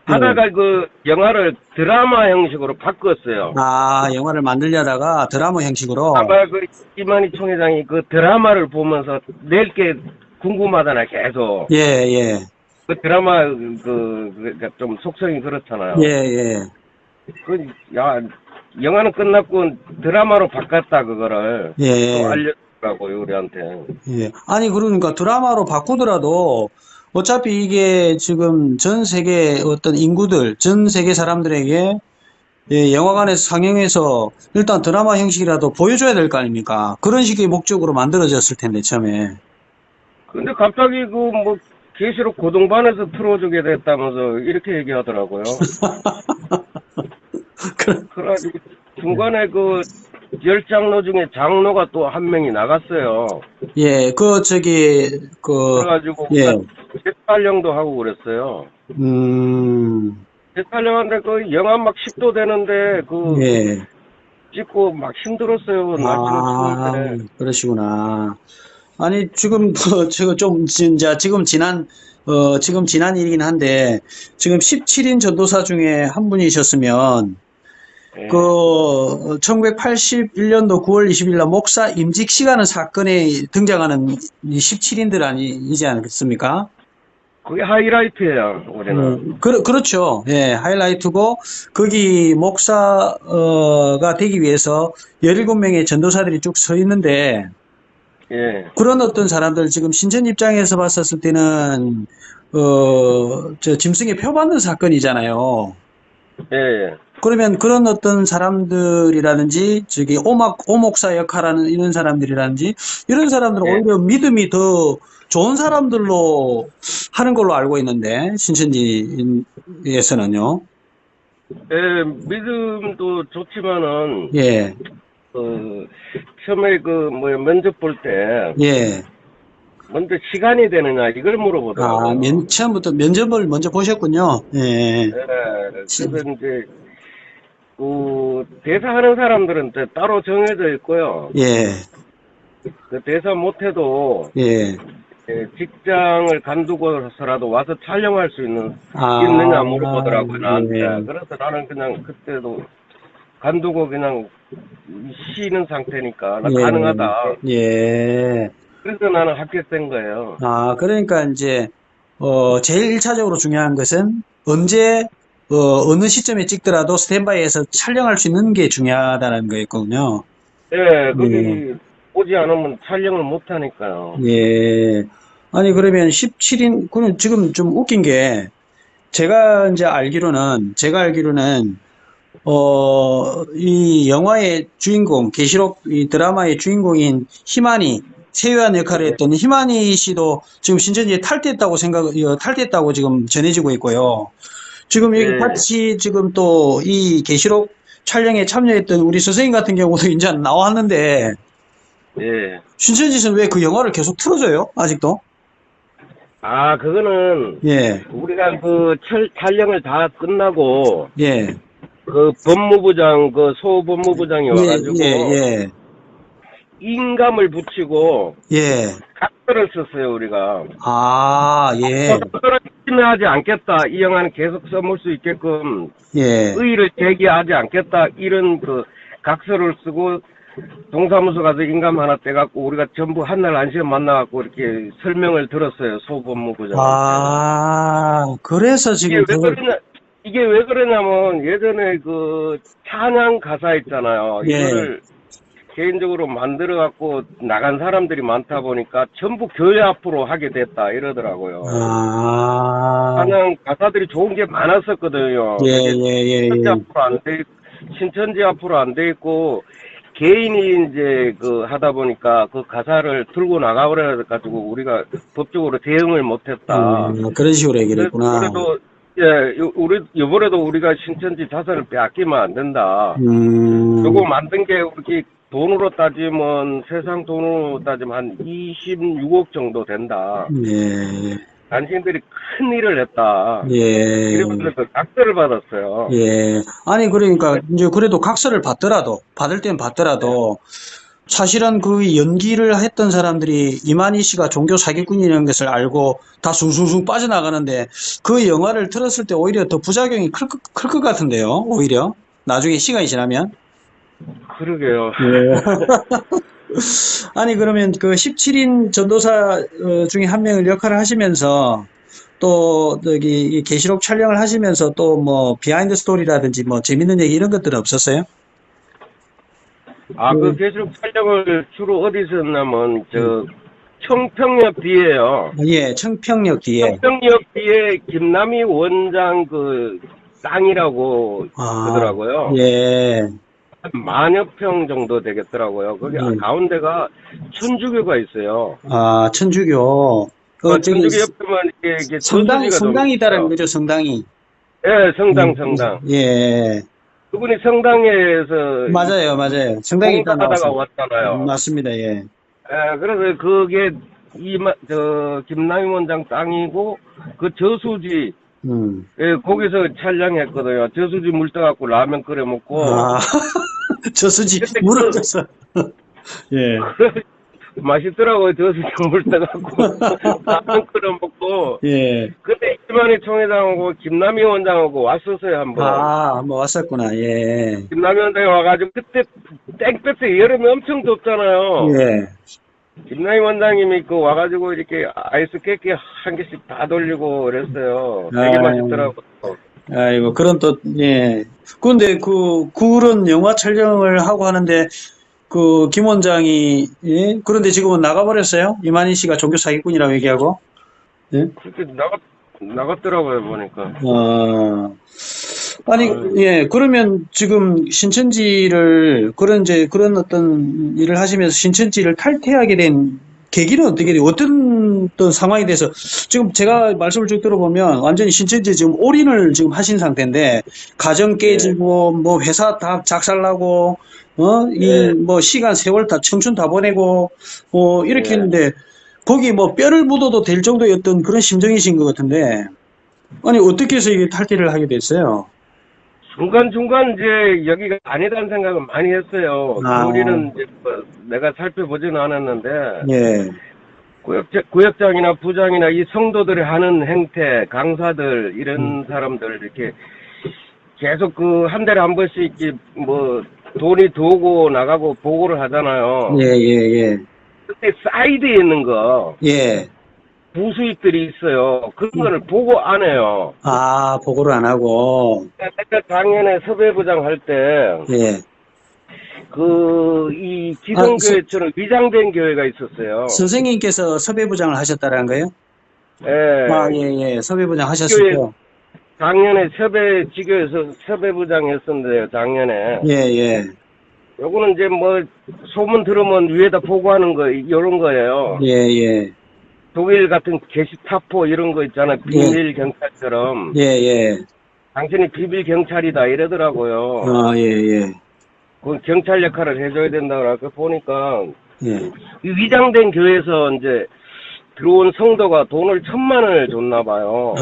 하다가 예. 그 영화를 드라마 형식으로 바꿨어요. 아, 영화를 만들려다가 드라마 형식으로, 아마 그 이만희 총회장이 그 드라마를 보면서 낼 게 궁금하잖아요. 계속 예, 예. 그 드라마 좀 속성이 그렇잖아요. 예, 예. 야, 영화는 끝났고 드라마로 바꿨다 그거를 예. 또 알려주라고요 우리한테. 예. 아니, 그러니까 드라마로 바꾸더라도 어차피 이게 지금 전 세계 어떤 인구들, 전 세계 사람들에게 예, 영화관에서 상영해서 일단 드라마 형식이라도 보여줘야 될 거 아닙니까? 그런 식의 목적으로 만들어졌을 텐데, 처음에. 근데 갑자기 그 뭐 계시록 고등반에서 틀어주게 됐다면서 이렇게 얘기하더라고요. 그래가지고 중간에 그 10장로 중에 장로가 또 한 명이 나갔어요. 예, 그래가지고 예, 재촬영도 하고 그랬어요. 음, 재촬영하는데 그 영하 막 10도 되는데 그 예. 찍고 막 힘들었어요. 날씨가 아, 추운데. 그러시구나. 아니, 지금, 지금 좀, 진짜, 지금 지난 일이긴 한데, 지금 17인 전도사 중에 한 분이셨으면, 예. 1981년도 9월 20일 날 목사 임직 시간은 사건에 등장하는 이 17인들 아니지 않겠습니까? 그게 하이라이트예요, 우리는. 그렇죠. 예, 하이라이트고, 거기 목사가 되기 위해서 17명의 전도사들이 쭉 서 있는데, 예. 그런 어떤 사람들, 지금 신천 입장에서 봤었을 때는, 짐승의 표 받는 사건이잖아요. 예. 그러면 그런 어떤 사람들이라든지, 오목사 역할하는 이런 사람들이라든지, 이런 사람들은 예. 오히려 믿음이 더 좋은 사람들로 하는 걸로 알고 있는데, 신천지에서는요. 예, 믿음도 좋지만은, 예, 처음에 면접 볼 때, 예. 먼저 시간이 되느냐, 이걸 물어보더라고요. 처음부터 면접을 먼저 보셨군요. 예, 예, 그래서 이제, 대사하는 사람들은 이제 따로 정해져 있고요. 예, 그 대사 못해도, 예. 직장을 간두고서라도 와서 촬영할 수 아, 있느냐 물어보더라고요, 나한테. 예. 그래서 나는 그냥 그때도 간두고 그냥 쉬는 상태니까, 나 예, 가능하다. 예. 그래서 나는 합격된 거예요. 아, 그러니까 이제, 제일 1차적으로 중요한 것은 어느 시점에 찍더라도 스탠바이에서 촬영할 수 있는 게 중요하다는 거였거든요. 예, 거기 오지 않으면 촬영을 못 하니까요. 예. 아니, 그러면 17인, 그럼 지금 좀 웃긴 게, 제가 알기로는, 이 영화의 주인공, 계시록 이 드라마의 주인공인 희만이, 세유한 역할을 했던 희만이 씨도 지금 신천지에 탈퇴했다고 지금 전해지고 있고요. 지금 여기 예. 같이 지금 또 이 계시록 촬영에 참여했던 우리 선생님 같은 경우도 이제 나왔는데, 예. 신천지에서는 왜 그 영화를 계속 틀어줘요? 아직도? 아, 그거는 예, 우리가 촬영을 다 끝나고 예, 소법무부장이 와가지고 예, 인감을 붙이고 예. 각서를 썼어요, 우리가. 아, 예, 각서를 침해하지 않겠다. 이 영화는 계속 써볼 수 있게끔 예. 의의를 제기하지 않겠다. 이런 각서를 쓰고 동사무소 가서 인감 하나 떼갖고 우리가 전부 한날 안시에 만나갖고 이렇게 설명을 들었어요, 소법무부장한테. 아, 그래서 지금 이게 왜 그러냐면 예전에 찬양 가사 있잖아요. 예. 이거를 개인적으로 만들어갖고 나간 사람들이 많다 보니까 전부 교회 앞으로 하게 됐다 이러더라고요. 아, 한양 가사들이 좋은 게 많았었거든요. 예, 그게 예, 예, 신천지 예. 앞으로 안 돼, 신천지 앞으로 안 돼 있고 개인이 이제 그 하다 보니까 그 가사를 들고 나가버려 가지고 우리가 법적으로 대응을 못했다. 그런 식으로 얘기를 그래서 했구나. 그래도 우리 이번에도 우리가 신천지 자산을 빼앗기면 안 된다. 요거 만든 게 우리 돈으로 따지면 세상 돈으로 따지면 한 26억 정도 된다. 예, 당신들이 큰 일을 했다. 예, 이러면서 그 각서를 받았어요. 예. 아니, 그러니까, 이제 그래도 각서를 받더라도, 받을 땐 받더라도, 사실은 그 연기를 했던 사람들이 이만희 씨가 종교 사기꾼이라는 것을 알고 다 숭숭숭 빠져나가는데 그 영화를 틀었을 때 오히려 더 부작용이 클 것 같은데요, 오히려. 나중에 시간이 지나면. 그러게요. 예. 아니, 그러면 그 17인 전도사 중에 한 명을 역할을 하시면서 또 저기 이 계시록 촬영을 하시면서 또 뭐 비하인드 스토리라든지 뭐 재밌는 얘기 이런 것들은 없었어요? 그 계속 촬영을 주로 어디서 했냐면, 청평역 뒤에요. 예, 청평역 뒤에. 청평역 뒤에 김남희 원장 그 땅이라고 아, 그러더라고요. 예, 한 만여 평 정도 되겠더라고요. 거기 예. 가운데가 천주교가 있어요. 아, 천주교. 저기, 천주교 옆에만 이게 성당, 저수지가 좀 성당이다라는 있어요. 거죠, 성당이. 예, 성당. 예, 그분이 성당에서 맞아요, 맞아요. 성당이 있다 봉사하다가 나왔어요. 왔잖아요. 맞습니다, 예. 예, 그래서 그게 김남희 원장 땅이고 그 저수지 음. 거기서 촬영했거든요. 저수지 물 떠갖고 라면 끓여 먹고. 아, 저수지, 그때 물을 떠서. 예, 맛있더라고요. 저수지 물 떠갖고 라면 끓여 먹고. 예. 그때 이만희 총회장하고 김남희 원장하고 왔었어요 한번. 한번 왔었구나, 예. 김남희 원장이 와가지고 그때 땡볕에 여름에 엄청 덥잖아요. 예. 김남희 원장님이 와가지고 이렇게 아이스 케이크 한 개씩 다 돌리고 그랬어요. 되게 아, 맛있더라고요. 아이고, 그런 또, 예. 근데 그런 영화 촬영을 하고 하는데, 김 원장이, 예? 그런데 지금은 나가버렸어요? 이만희 씨가 종교 사기꾼이라고 얘기하고? 예? 그렇게 나갔더라고요 보니까. 아니, 아유. 예, 그러면 지금 신천지를, 그런 어떤 일을 하시면서 신천지를 탈퇴하게 된 계기는 어떻게 돼요? 어떤 상황이 돼서, 지금 제가 말씀을 쭉 들어보면 완전히 신천지에 지금 올인을 지금 하신 상태인데, 가정 깨지고, 뭐 회사 다 작살나고, 뭐 시간, 세월 다, 청춘 다 보내고, 이렇게 예. 했는데, 거기 뭐 뼈를 묻어도 될 정도의 어떤 그런 심정이신 것 같은데, 아니, 어떻게 해서 이게 탈퇴를 하게 됐어요? 중간중간 이제 여기가 아니다는 생각을 많이 했어요. 아. 우리는 이제 내가 살펴보지는 않았는데 예, 구역장이나 부장이나 이 성도들이 하는 행태, 강사들 이런 사람들 이렇게 계속 한 달에 한 번씩 이렇게 뭐 돈이 들어오고 나가고 보고를 하잖아요. 예, 예, 그때 사이드에 있는 거 예. 부수익들이 있어요. 그런 거를 보고 안 해요. 보고를 안 하고, 내가 작년에 섭외부장 할 때 예. 이 기성교회처럼 위장된 교회가 있었어요. 선생님께서 섭외부장을 하셨다는 거예요? 예. 예. 섭외부장 하셨어요. 작년에 지교에서 섭외부장 했었는데요, 작년에. 예. 요거는 이제 뭐, 소문 들으면 위에다 보고하는 거, 요런 거예요. 예. 독일 같은 게시타포 이런 거 있잖아요. 비밀 경찰처럼. 예. 당신이 비밀 경찰이다 이러더라고요. 예. 그 경찰 역할을 해줘야 된다고 그 보니까 예. 이 위장된 교회에서 이제 들어온 성도가 돈을 1,000만 원을 줬나 봐요.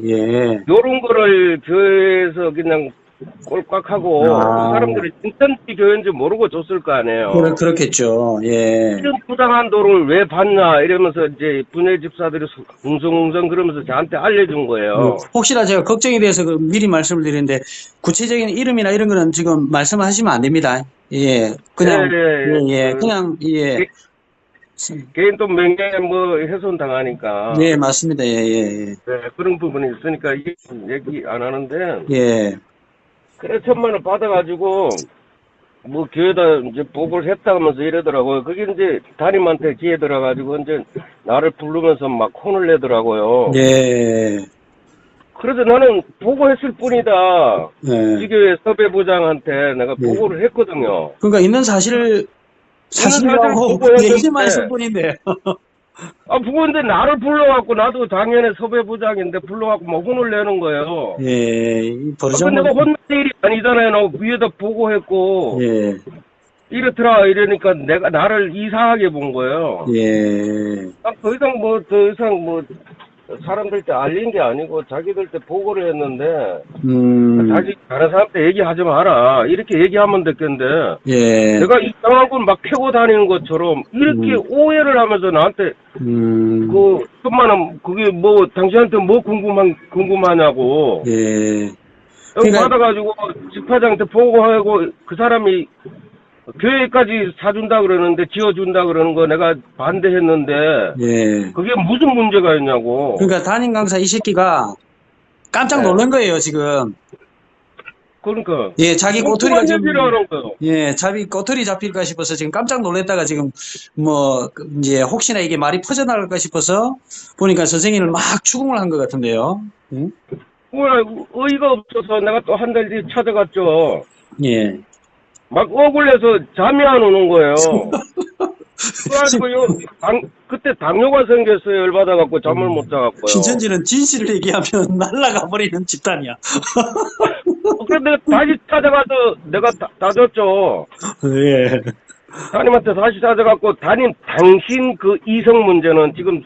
예. 요런 거를 교회에서 그냥 꼴깍하고 사람들이 신천지 교회인지 모르고 줬을 거 아니에요. 그렇겠죠. 예. 이런 부당한 돈을 왜 받냐 이러면서 이제 분회 집사들이 웅성웅성 그러면서 저한테 알려준 거예요. 혹시나 제가 걱정이 돼서 미리 말씀을 드리는데 구체적인 이름이나 이런 거는 지금 말씀하시면 안 됩니다. 예. 그냥 그냥 개인 돈 명예 뭐 훼손 당하니까. 네, 맞습니다. 예. 네, 그런 부분이 있으니까 얘기 안 하는데. 예. 그래 1,000만 원 받아가지고 뭐 교회다 이제 보고를 했다면서 이러더라고요. 그게 이제 담임한테 기회 들어가지고 이제 나를 부르면서 막 혼을 내더라고요. 예, 그래서 나는 보고했을 뿐이다. 예, 지교회 섭외부장한테 내가 예. 보고를 했거든요. 그러니까 있는 사실을, 있는 사실을 사실하고 얘기만 했을 보고했는데, 뿐인데. 아, 그건데 나를 불러갖고, 나도 당연히 섭외부장인데 불러갖고 막 혼을 내는 거예요. 예, 이 아, 그 내가 버르장머리, 혼날 일이 아니잖아요. 나 위에다 보고했고, 예, 이렇더라, 이러니까 내가 나를 이상하게 본 거예요. 예, 아, 더 이상 뭐, 사람들한테 알린 게 아니고 자기들한테 보고를 했는데, 다른 사람한테 얘기하지 마라. 이렇게 얘기하면 됐겠는데, 예, 내가 이상한 건 막 캐고 다니는 것처럼 이렇게 오해를 하면서 나한테 천만원, 그게 뭐, 당신한테 뭐 궁금하냐고. 예. 여기 그러니까, 받아가지고 집사장한테 보고하고 그 사람이 교회까지 사준다 그러는데 지어준다 그러는 거 내가 반대했는데 예. 그게 무슨 문제가 있냐고. 그러니까 담임 강사 이 새끼가 깜짝 네. 놀란 거예요, 지금. 그러니까. 예, 자기 꼬투리가 꼼꼼한 지금, 얘기를 하는 거예요. 예, 자기 꼬투리 잡힐까 싶어서 지금 깜짝 놀랐다가 지금, 뭐, 이제 혹시나 이게 말이 퍼져나갈까 싶어서 보니까 선생님을 막 추궁을 한 것 같은데요. 응? 어이가 없어서 내가 또 한 달 뒤에 찾아갔죠. 예. 막 억울해서 잠이 안 오는 거예요. 그래가지고 그때 당뇨가 생겼어요. 열받아갖고 잠을 못 자갖고요. 신천지는 진실을 얘기하면 날아가 버리는 집단이야. 그런데 다시 찾아가서 내가 따졌죠. 예. 담임한테 다시 찾아갖고 당신 그 이성 문제는 지금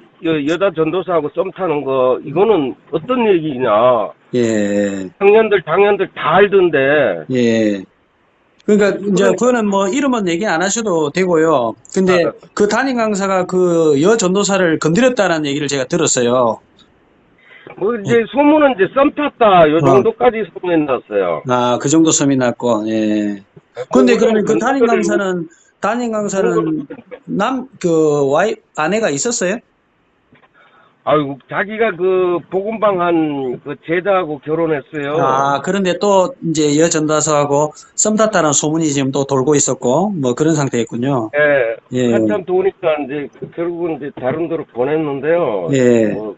여자 전도사하고 썸 타는 거 이거는 어떤 얘기냐. 예. 당년들 다 알던데. 예. 그러니까 이제 그거는 뭐 이름은 얘기 안 하셔도 되고요. 근데 그 담임 강사가 그 여 전도사를 건드렸다는 얘기를 제가 들었어요. 뭐 이제 소문은 이제 썸 탔다 요 정도까지 소문이 났어요. 아, 그 정도 썸이 났고, 예. 근데 그러면 그 담임 강사는 아내가 있었어요? 아유, 자기가 그 복음방 한 그 제자하고 결혼했어요. 아, 그런데 또 이제 여 전도사하고 썸 탔다는 소문이 지금 또 돌고 있었고, 뭐 그런 상태였군요. 예. 예. 한참 도니까 이제 결국은 이제 다른 데로 보냈는데요. 예. 뭐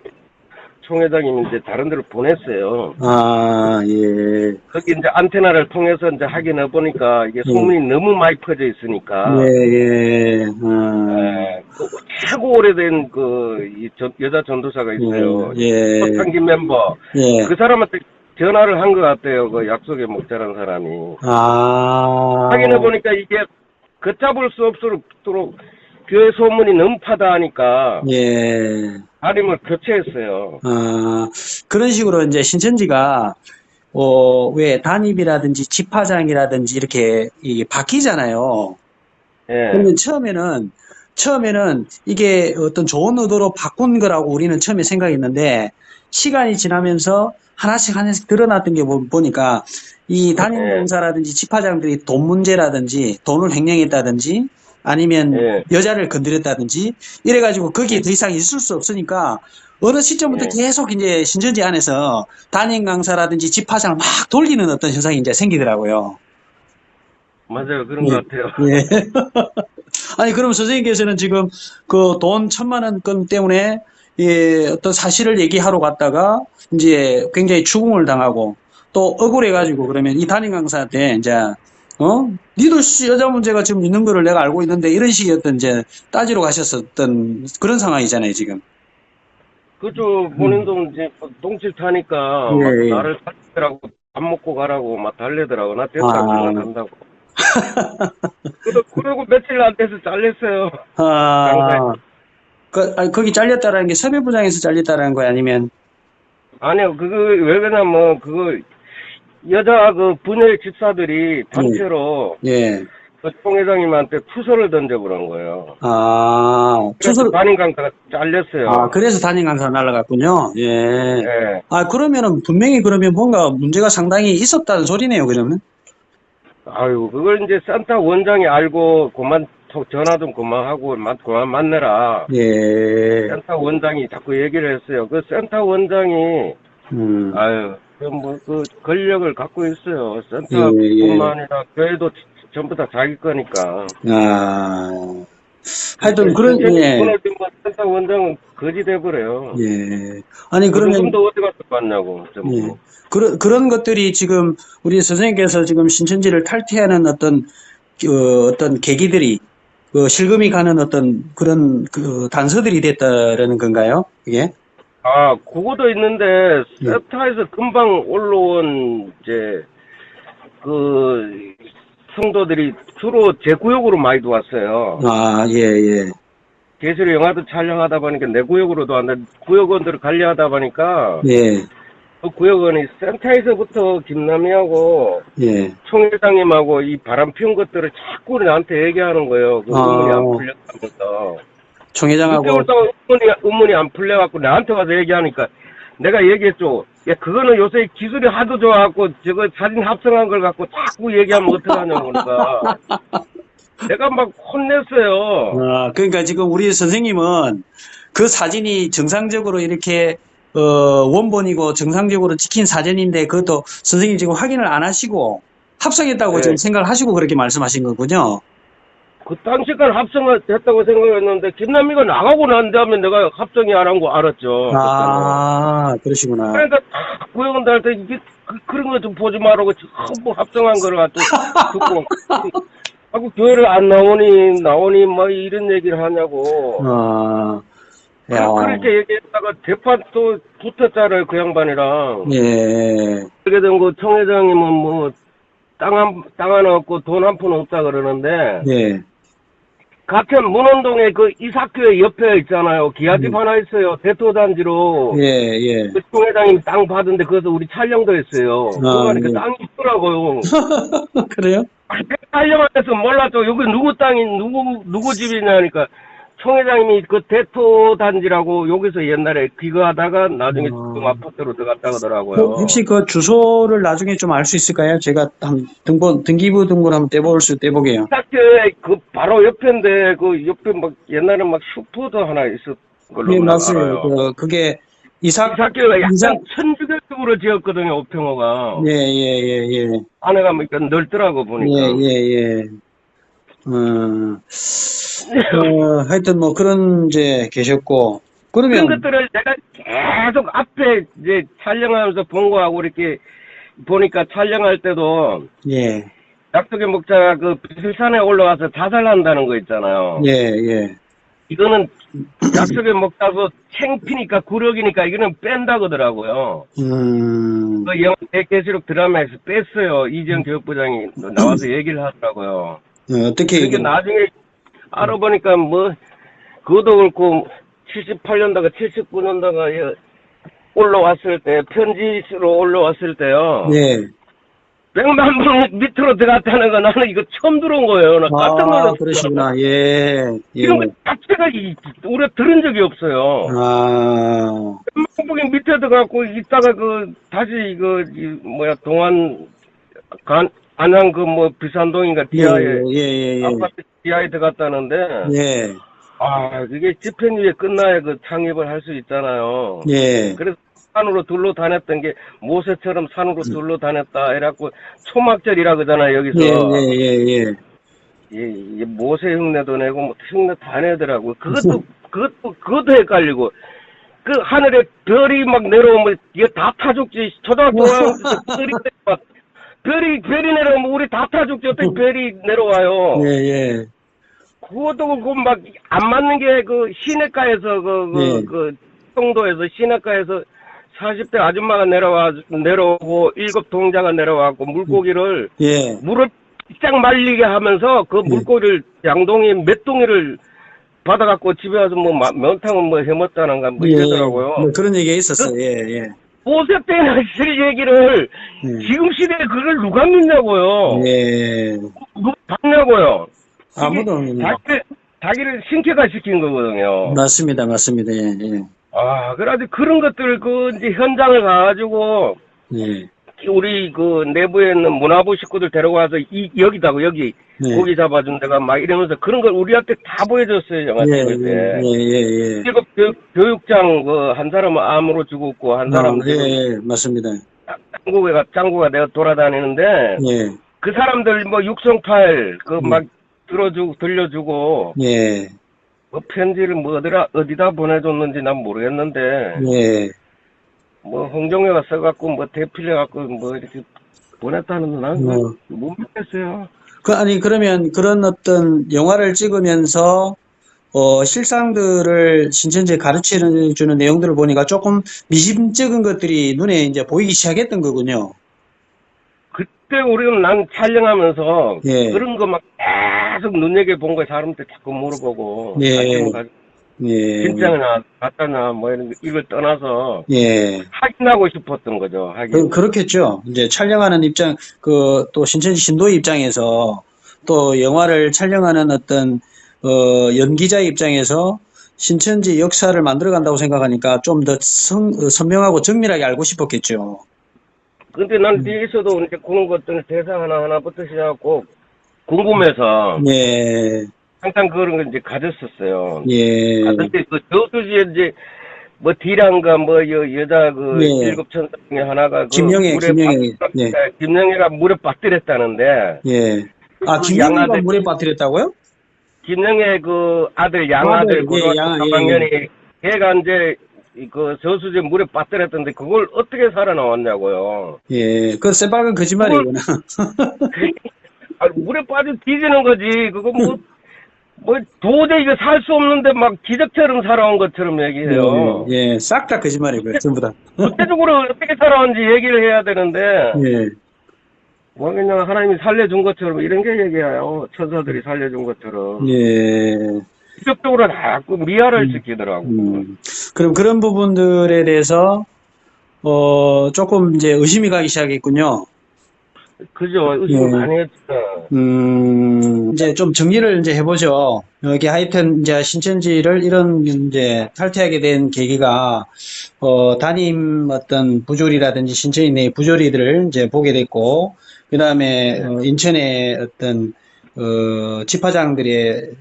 총회장님이 이제 다른 데로 보냈어요. 아, 예. 거기 이제 안테나를 통해서 이제 확인해 보니까 이게 소문이 너무 많이 퍼져 있으니까. 예, 예. 그 최고 오래된 여자 전도사가 있어요. 예. 초창기 멤버. 예. 그 사람한테 전화를 한 것 같아요. 그 약속의 목자라는 사람이. 아. 확인해 보니까 이게 걷잡을 수 없도록 교회 소문이 너무 파다하니까. 예. 담임을 교체했어요. 아, 그런 식으로 이제 신천지가, 왜 단임이라든지 집화장이라든지 이렇게 이게 바뀌잖아요. 예. 그러면 처음에는 이게 어떤 좋은 의도로 바꾼 거라고 우리는 처음에 생각했는데, 시간이 지나면서 하나씩 드러났던 게 보니까, 이 담임 강사라든지 집화장들이 돈 문제라든지, 돈을 횡령했다든지, 아니면 여자를 건드렸다든지, 이래가지고 거기에 더 이상 있을 수 없으니까, 어느 시점부터 계속 이제 신천지 안에서 담임 강사라든지 집화장을 막 돌리는 어떤 현상이 이제 생기더라고요. 맞아요. 그런 것 같아요. 예. 아니, 그럼 선생님께서는 지금 그 돈 1,000만 원 건 때문에, 예, 어떤 사실을 얘기하러 갔다가, 이제 굉장히 추궁을 당하고, 또 억울해가지고, 그러면 이 담임 강사한테, 이제, 니도 여자 문제가 지금 있는 거를 내가 알고 있는데, 이런 식의 어떤, 이제, 따지러 가셨었던 그런 상황이잖아요, 지금. 그죠. 본인도 이제 똥칠 타니까 막 나를 살리라고 밥 먹고 가라고 막 달래더라고. 나 됐다 그만한다고. 그러고 며칠 안 돼서 잘렸어요. 거기 잘렸다라는 게 섭외부장에서 잘렸다라는 거야, 아니면? 아니요, 왜 그러냐면, 여자 분열 집사들이 단체로, 그 총회장님한테 투서를 던져 그런 거예요. 그래서 담임 강사가 잘렸어요. 그래서 담임 강사가 날아갔군요. 예. 예. 그러면은, 분명히 그러면 뭔가 문제가 상당히 있었다는 소리네요, 그러면? 아유, 그걸 이제 센터 원장이 알고, 전화 좀 그만하고, 그만 만나라. 예. 센터 원장이 자꾸 얘기를 했어요. 그 센터 원장이, 권력을 갖고 있어요. 센터뿐만 아니라 교회도 전부 다 자기 거니까. 아, 하여튼 그런, 예, 무너진 뭐 센터 원장은 거지 돼버려요. 예. 아니, 그 그러면, 누군도 어디 가서 봤냐고, 전부. 예. 그런 것들이 지금 우리 선생님께서 지금 신천지를 탈퇴하는 어떤 계기들이, 실금이 가는 어떤 그런 단서들이 됐다라는 건가요? 이게? 아, 그거도 있는데, 예. 센터에서 금방 올라온, 이제, 그, 성도들이 주로 제 구역으로 많이 들어왔어요. 아, 예, 예. 예술의 영화도 촬영하다 보니까 내 구역으로도 왔는데, 구역원들을 관리하다 보니까, 예, 그 구역원이 센터에서부터 김남희하고 예. 총회장님하고 이 바람 피운 것들을 자꾸 나한테 얘기하는 거예요. 그 의문이 안 아, 풀렸다면서. 총회장하고, 6개월 동안 의문이 안 풀려갖고 나한테 와서 얘기하니까 내가 얘기했죠. 야, 그거는 요새 기술이 하도 좋아갖고 저거 사진 합성한 걸 갖고 자꾸 얘기하면 어떡하냐고 그러니까. 내가 막 혼냈어요. 그러니까 지금 우리 선생님은 그 사진이 정상적으로 이렇게, 원본이고 정상적으로 찍힌 사진인데 그것도 선생님 지금 확인을 안 하시고 합성했다고 지금 예. 생각을 하시고 그렇게 말씀하신 거군요. 그 당시까지 합성을 했다고 생각했는데 김남미가 나가고 난 다음에 내가 합성이 안 한 거 알았죠. 그때는. 그러시구나. 그러니까 다 구역원들한테 이게 그런 거 좀 보지 말라고 전부 합성한 거를 갖고 듣고 자꾸 교회를 안 나오니 뭐 이런 얘기를 하냐고. 야, 그렇게 얘기했다가 재판 또 붙었잖아요, 그 양반이랑. 예, 그렇게 된 거 총회장님은 뭐 땅 하나 없고 돈 한 푼 없다 그러는데 예, 같은 문원동에 그 이사교회 옆에 있잖아요. 기아집 하나 있어요. 대토단지로. 예, 예. 그 총회장님이 땅 받은데 거기서 우리 촬영도 했어요. 그러니까 예. 땅이 있더라고요. 그래요? 촬영하면서 몰랐죠. 여기 누구 땅이 누구 집이냐니까 총회장님이 그 대토단지라고 여기서 옛날에 귀가하다가 나중에 지금 아파트로 들어갔다 그러더라고요. 혹시 그 주소를 나중에 좀 알 수 있을까요? 제가 등기부 등본 한번 떼보게요. 학교에 그 바로 옆인데 그 옆에 막 옛날에 막 슈퍼도 하나 있었 걸로 예, 알아요. 맞아요. 그게 이사교가 약간 천주교식으로 지었거든요. 오평호가. 예, 예, 예, 예. 안에가 뭐 넓더라고 보니까. 예, 예, 예. 하여튼 뭐 그런 이제 계셨고 그런 그러면 것들을 내가 계속 앞에 이제 촬영하면서 본 거하고 이렇게 보니까 촬영할 때도 예, 약속의 목자가 그 비실산에 올라가서 자살한다는 거 있잖아요. 예, 예. 이거는 약속의 목자도 챙피니까 구력이니까 이거는 뺀다 그러더라고요. 그 영화 대계시록 드라마에서 뺐어요. 이재영 교육부장이 나와서 얘기를 하더라고요. 어떻게 그게 나중에 알아보니까 뭐 그것도 그렇고 78년다가 79년다가 올라왔을 때 편지로 올라왔을 때요. 예. 100만 명 밑으로 들어갔다는 거 나는 이거 처음 들어온 거예요. 나 깜짝 놀랐어요. 그러시구나. 예, 예. 이런 거 자체가 우리가 들은 적이 없어요. 100만 명이 밑에 들어가고 있다가 다시 동안 안양 비산동인가 지하에 예. 아파트 지하에 들어갔다는데 예, 그게 집행유예 끝나야 창입을 할 수 있잖아요. 예. 그래서 산으로 둘러 다녔던 게 모세처럼 산으로 둘러 다녔다 해갖고 초막절이라 그러잖아요 여기서. 예, 모세 흉내도 내고 뭐 흉내 다 내더라고. 그것도 헷갈리고 그 하늘에 별이 막 내려오면 이거 다 타죽지. 초등학교 별이 내려오면 우리 다 타죽지. 어떻게 별이 내려와요? 예. 그것도 그거 막 안 맞는 게 시내가에서 청도에서 시내가에서 40대 아줌마가 내려오고 7 동자가 내려와갖고 물고기를 물을 쫙 말리게 하면서 그 물고기를 양동이 몇 동이를 받아갖고 집에 와서 면탕을 해먹다는가 이러더라고요. 그런 얘기가 있었어요. 예. 모세 때나 실 얘기를 지금 시대에 그걸 누가 믿냐고요. 누가 봤냐고요. 아무도 없는 거. 자기를 신캐가 시킨 거거든요. 맞습니다. 예. 그래가지고 그런 것들 이제 현장을 가가지고 우리 내부에 있는 문화부 식구들 데려가서 여기다고 여기 고기 잡아준 데가 막 이러면서 그런 걸 우리한테 다 보여줬어요. 영화 찍을 때. 그리고 교육장 한 사람은 암으로 죽었고 한 사람은 맞습니다. 짱구가 내가 돌아다니는데 그 사람들 뭐 육성파일 그 막 들려주고 예, 뭐 편지를 뭐 어디다 보내줬는지 난 모르겠는데 예. 뭐 홍종회가 써갖고 뭐 대필해갖고 뭐 이렇게 보냈다는 건 난 어. 못 믿겠어요. 아니, 그러면 그런 어떤 영화를 찍으면서, 실상들을 신천지에 가르쳐 주는 내용들을 보니까 조금 미심쩍은 것들이 눈에 이제 보이기 시작했던 거군요. 그때 우리는 난 촬영하면서 예, 그런 거 막 계속 눈여겨본 거 사람들 자꾸 물어보고 예, 예, 진짜나 가짜나 뭐 이걸 떠나서 예. 확인하고 싶었던 거죠. 확인. 그렇겠죠. 이제 촬영하는 입장, 또 신천지 신도의 입장에서 또 영화를 촬영하는 어떤, 연기자의 입장에서 신천지 역사를 만들어 간다고 생각하니까 좀 더 선명하고 정밀하게 알고 싶었겠죠. 근데 난 뒤에서도 이제 그런 것들 대사 하나하나부터 시작하고 궁금해서 예, 항상 그런 걸 이제 가졌었어요. 예, 근데 그 저수지에 이제 뭐 디랑가 뭐 여자 그 예. 일곱 천사 중에 하나가 그 김영애, 물에 김영애, 예, 김영애가 물에 빠뜨렸다는데 예. 아, 그 김영애가 양아들 물에 빠뜨렸다고요? 김영애 그 아들 아들, 양아들 예, 고등학교 3학년이 걔가 이제 그 저수지에 물에 빠뜨렸던데 그걸 어떻게 살아나왔냐고요. 예. 그 새빨간 거짓말이구나. 아, 물에 빠져 뒤지는 거지. 그거 뭐 도저히 이거 살 수 없는데 막 기적처럼 살아온 것처럼 얘기해요. 예, 예. 싹 다 거짓말이고요, 전부 다. 구체적으로 어떻게 살아온지 얘기를 해야 되는데 예, 뭐 그냥 하나님이 살려준 것처럼 이런 게 얘기해요. 천사들이 살려준 것처럼. 예. 기적적으로 자꾸 미화를 시키더라고. 그럼 그런 부분들에 대해서, 조금 이제 의심이 가기 시작했군요. 그죠? 의심 예. 많이 했죠. 이제 좀 정리를 이제 해보죠. 여기 하여튼 이제 신천지를 이런 이제 탈퇴하게 된 계기가, 담임 어떤 부조리라든지 신천지 내 부조리들을 이제 보게 됐고, 그 다음에, 인천의 어떤, 집화장들의,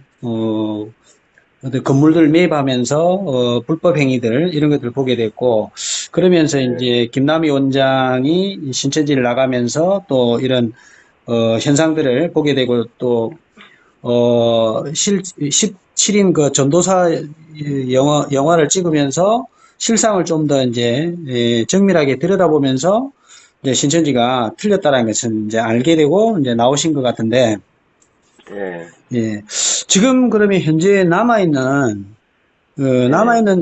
어떤 건물들 매입하면서, 불법 행위들, 이런 것들을 보게 됐고, 그러면서 이제 김남희 원장이 신천지를 나가면서 또 이런 현상들을 보게 되고 또 17인 그 전도사 영화를 찍으면서 실상을 좀 더 이제 정밀하게 들여다보면서 이제 신천지가 틀렸다는 것을 이제 알게 되고 이제 나오신 것 같은데 예. 예. 지금 그러면 현재 남아있는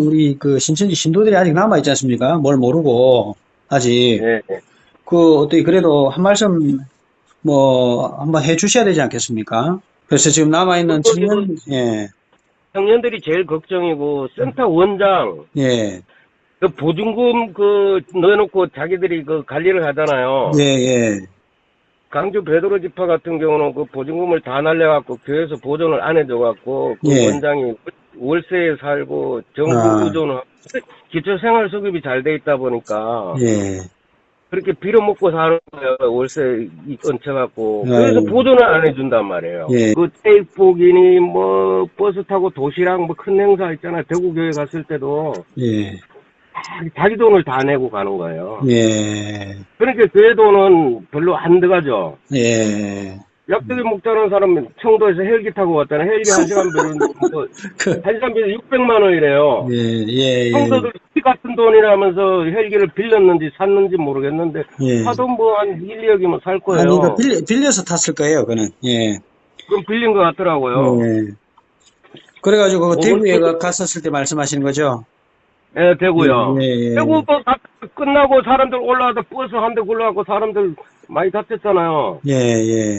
우리 그 신천지 신도들이 아직 남아있지 않습니까? 뭘 모르고 아직 예. 어떻게 그래도 한 말씀 한번 해 주셔야 되지 않겠습니까? 그래서 지금 남아있는 청년, 예, 청년들이 제일 걱정이고 센터 원장 예, 그 보증금 그 넣어놓고 자기들이 그 관리를 하잖아요. 예, 예, 강주 베드로 지파 같은 경우는 그 보증금을 다 날려갖고 교회에서 보존을 안 해줘갖고 그 예. 원장이 월세에 살고 정부 아. 의존을 기초생활수급이 잘 돼 있다 보니까 예, 그렇게 빌어먹고 사는 거예요. 월세 얹혀갖고 그래서 아유. 보존을 안 해준단 말이에요. 예. 그 테이프기니 뭐 버스 타고 도시락 뭐 큰 행사 있잖아요. 대구교회 갔을 때도 예, 자기 돈을 다 내고 가는 거예요. 예, 그러니까 교회 돈은 별로 안 들어가죠. 예. 약속의 목자라는 사람은 청도에서 헬기 타고 왔잖아요. 헬기 1시간 비는 뭐 그, 1시간 비는 600만 원이래요. 예, 예, 청도들 피 같은 돈이라면서 헬기를 빌렸는지 샀는지 모르겠는데 예. 사도 뭐 한 1, 2억이면 살 거예요. 아니, 이거 빌려서 탔을 거예요, 그는. 예. 그럼 빌린 것 같더라고요. 예. 그래가지고 그 대구에 뭐, 갔었을 때 말씀하시는 거죠? 예, 되고요. 예, 예, 예. 대구 뭐 끝나고 사람들 올라와서 버스 한 대 굴러가고 사람들 많이 다쳤잖아요. 예, 예.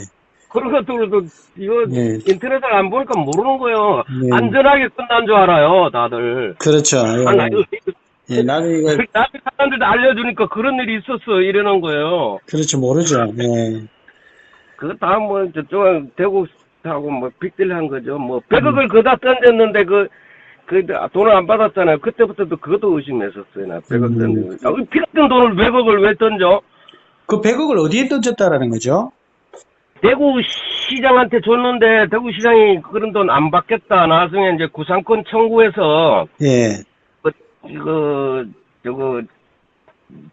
그런 것들도 이거 예. 인터넷을 안 보니까 모르는 거예요. 예. 안전하게 끝난 줄 알아요, 다들. 그렇죠. 예. 예. 나도 이거, 나도 사람들도 알려주니까 그런 일이 있었어 이러는 거예요. 그렇죠. 모르죠. 예. 그거 다 뭐 저쪽 대구하고 뭐 빅딜한 거죠. 뭐 100억을 그다 던졌는데 그 돈을 안 받았잖아요. 그때부터도 그것도 의심했었어요. 나 100억 던지는. 피 같은 돈을 100억을 왜 던져? 그 100억을 어디에 던졌다라는 거죠? 대구시장한테 줬는데 대구시장이 그런 돈 안 받겠다. 나중에 이제 구상권 청구해서 예. 저거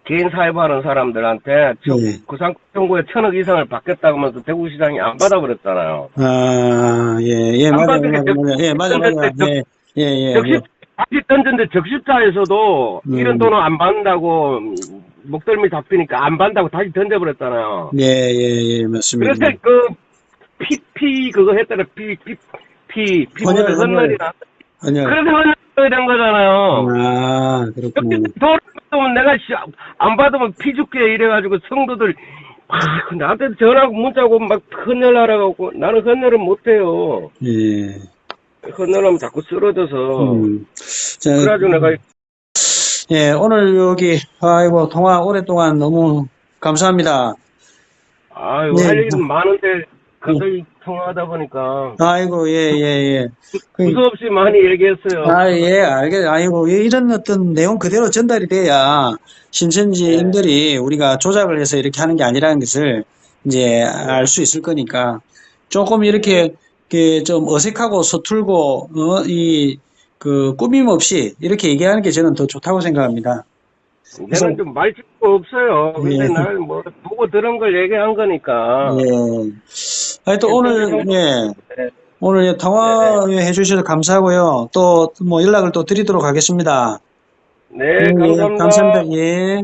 개인 사업하는 사람들한테 예. 구상정부에 1,000억 이상을 받겠다고 하면서 대구시장이 안 받아버렸잖아요. 아, 예, 예, 안 맞아요, 받은 게 맞아요, 맞아요. 예, 맞아요, 맞아요. 예, 예, 예, 예. 다시 던졌는데 적십자에서도 이런 돈은 안 받는다고 목덜미 잡히니까 안 받는다고 다시 던져버렸잖아요. 예, 예, 예, 맞습니다. 그래서 그 피 그거 했잖아요. 피 헌혈, 무슨 헌혈, 헛날이나. 헌혈. 그래서 헛날이 된 거잖아요. 아, 그렇군요. 돈 받으면 내가 안 받으면 피 줄게 이래가지고 성도들 나한테 전화하고 문자고 막 헌혈하라고 나는 헌혈은 못해요. 예. 헌혈하면 자꾸 쓰러져서 자, 그래가지고 내가 예, 오늘 여기, 아이고, 통화 오랫동안 너무 감사합니다. 아유 네, 할 일은 많은데 예. 가까이 통화하다 보니까 아이고, 예, 예, 예. 두서없이 많이 얘기했어요. 아, 예, 아이고, 이런 어떤 내용 그대로 전달이 돼야 신천지인들이 우리가 조작을 해서 이렇게 하는 게 아니라는 것을 이제 알 수 있을 거니까 조금 이렇게 좀 어색하고 서툴고, 꾸밈 없이 이렇게 얘기하는 게 저는 더 좋다고 생각합니다. 그래서, 내는 좀 말짓거 없어요. 근데 예, 날 뭐 보고 들은 걸 얘기한 거니까. 예. 하여튼 네. 오늘 통화해 주셔서 감사하고요. 또 뭐 연락을 또 드리도록 하겠습니다. 예, 네, 예, 감사합니다. 감사합니다. 예.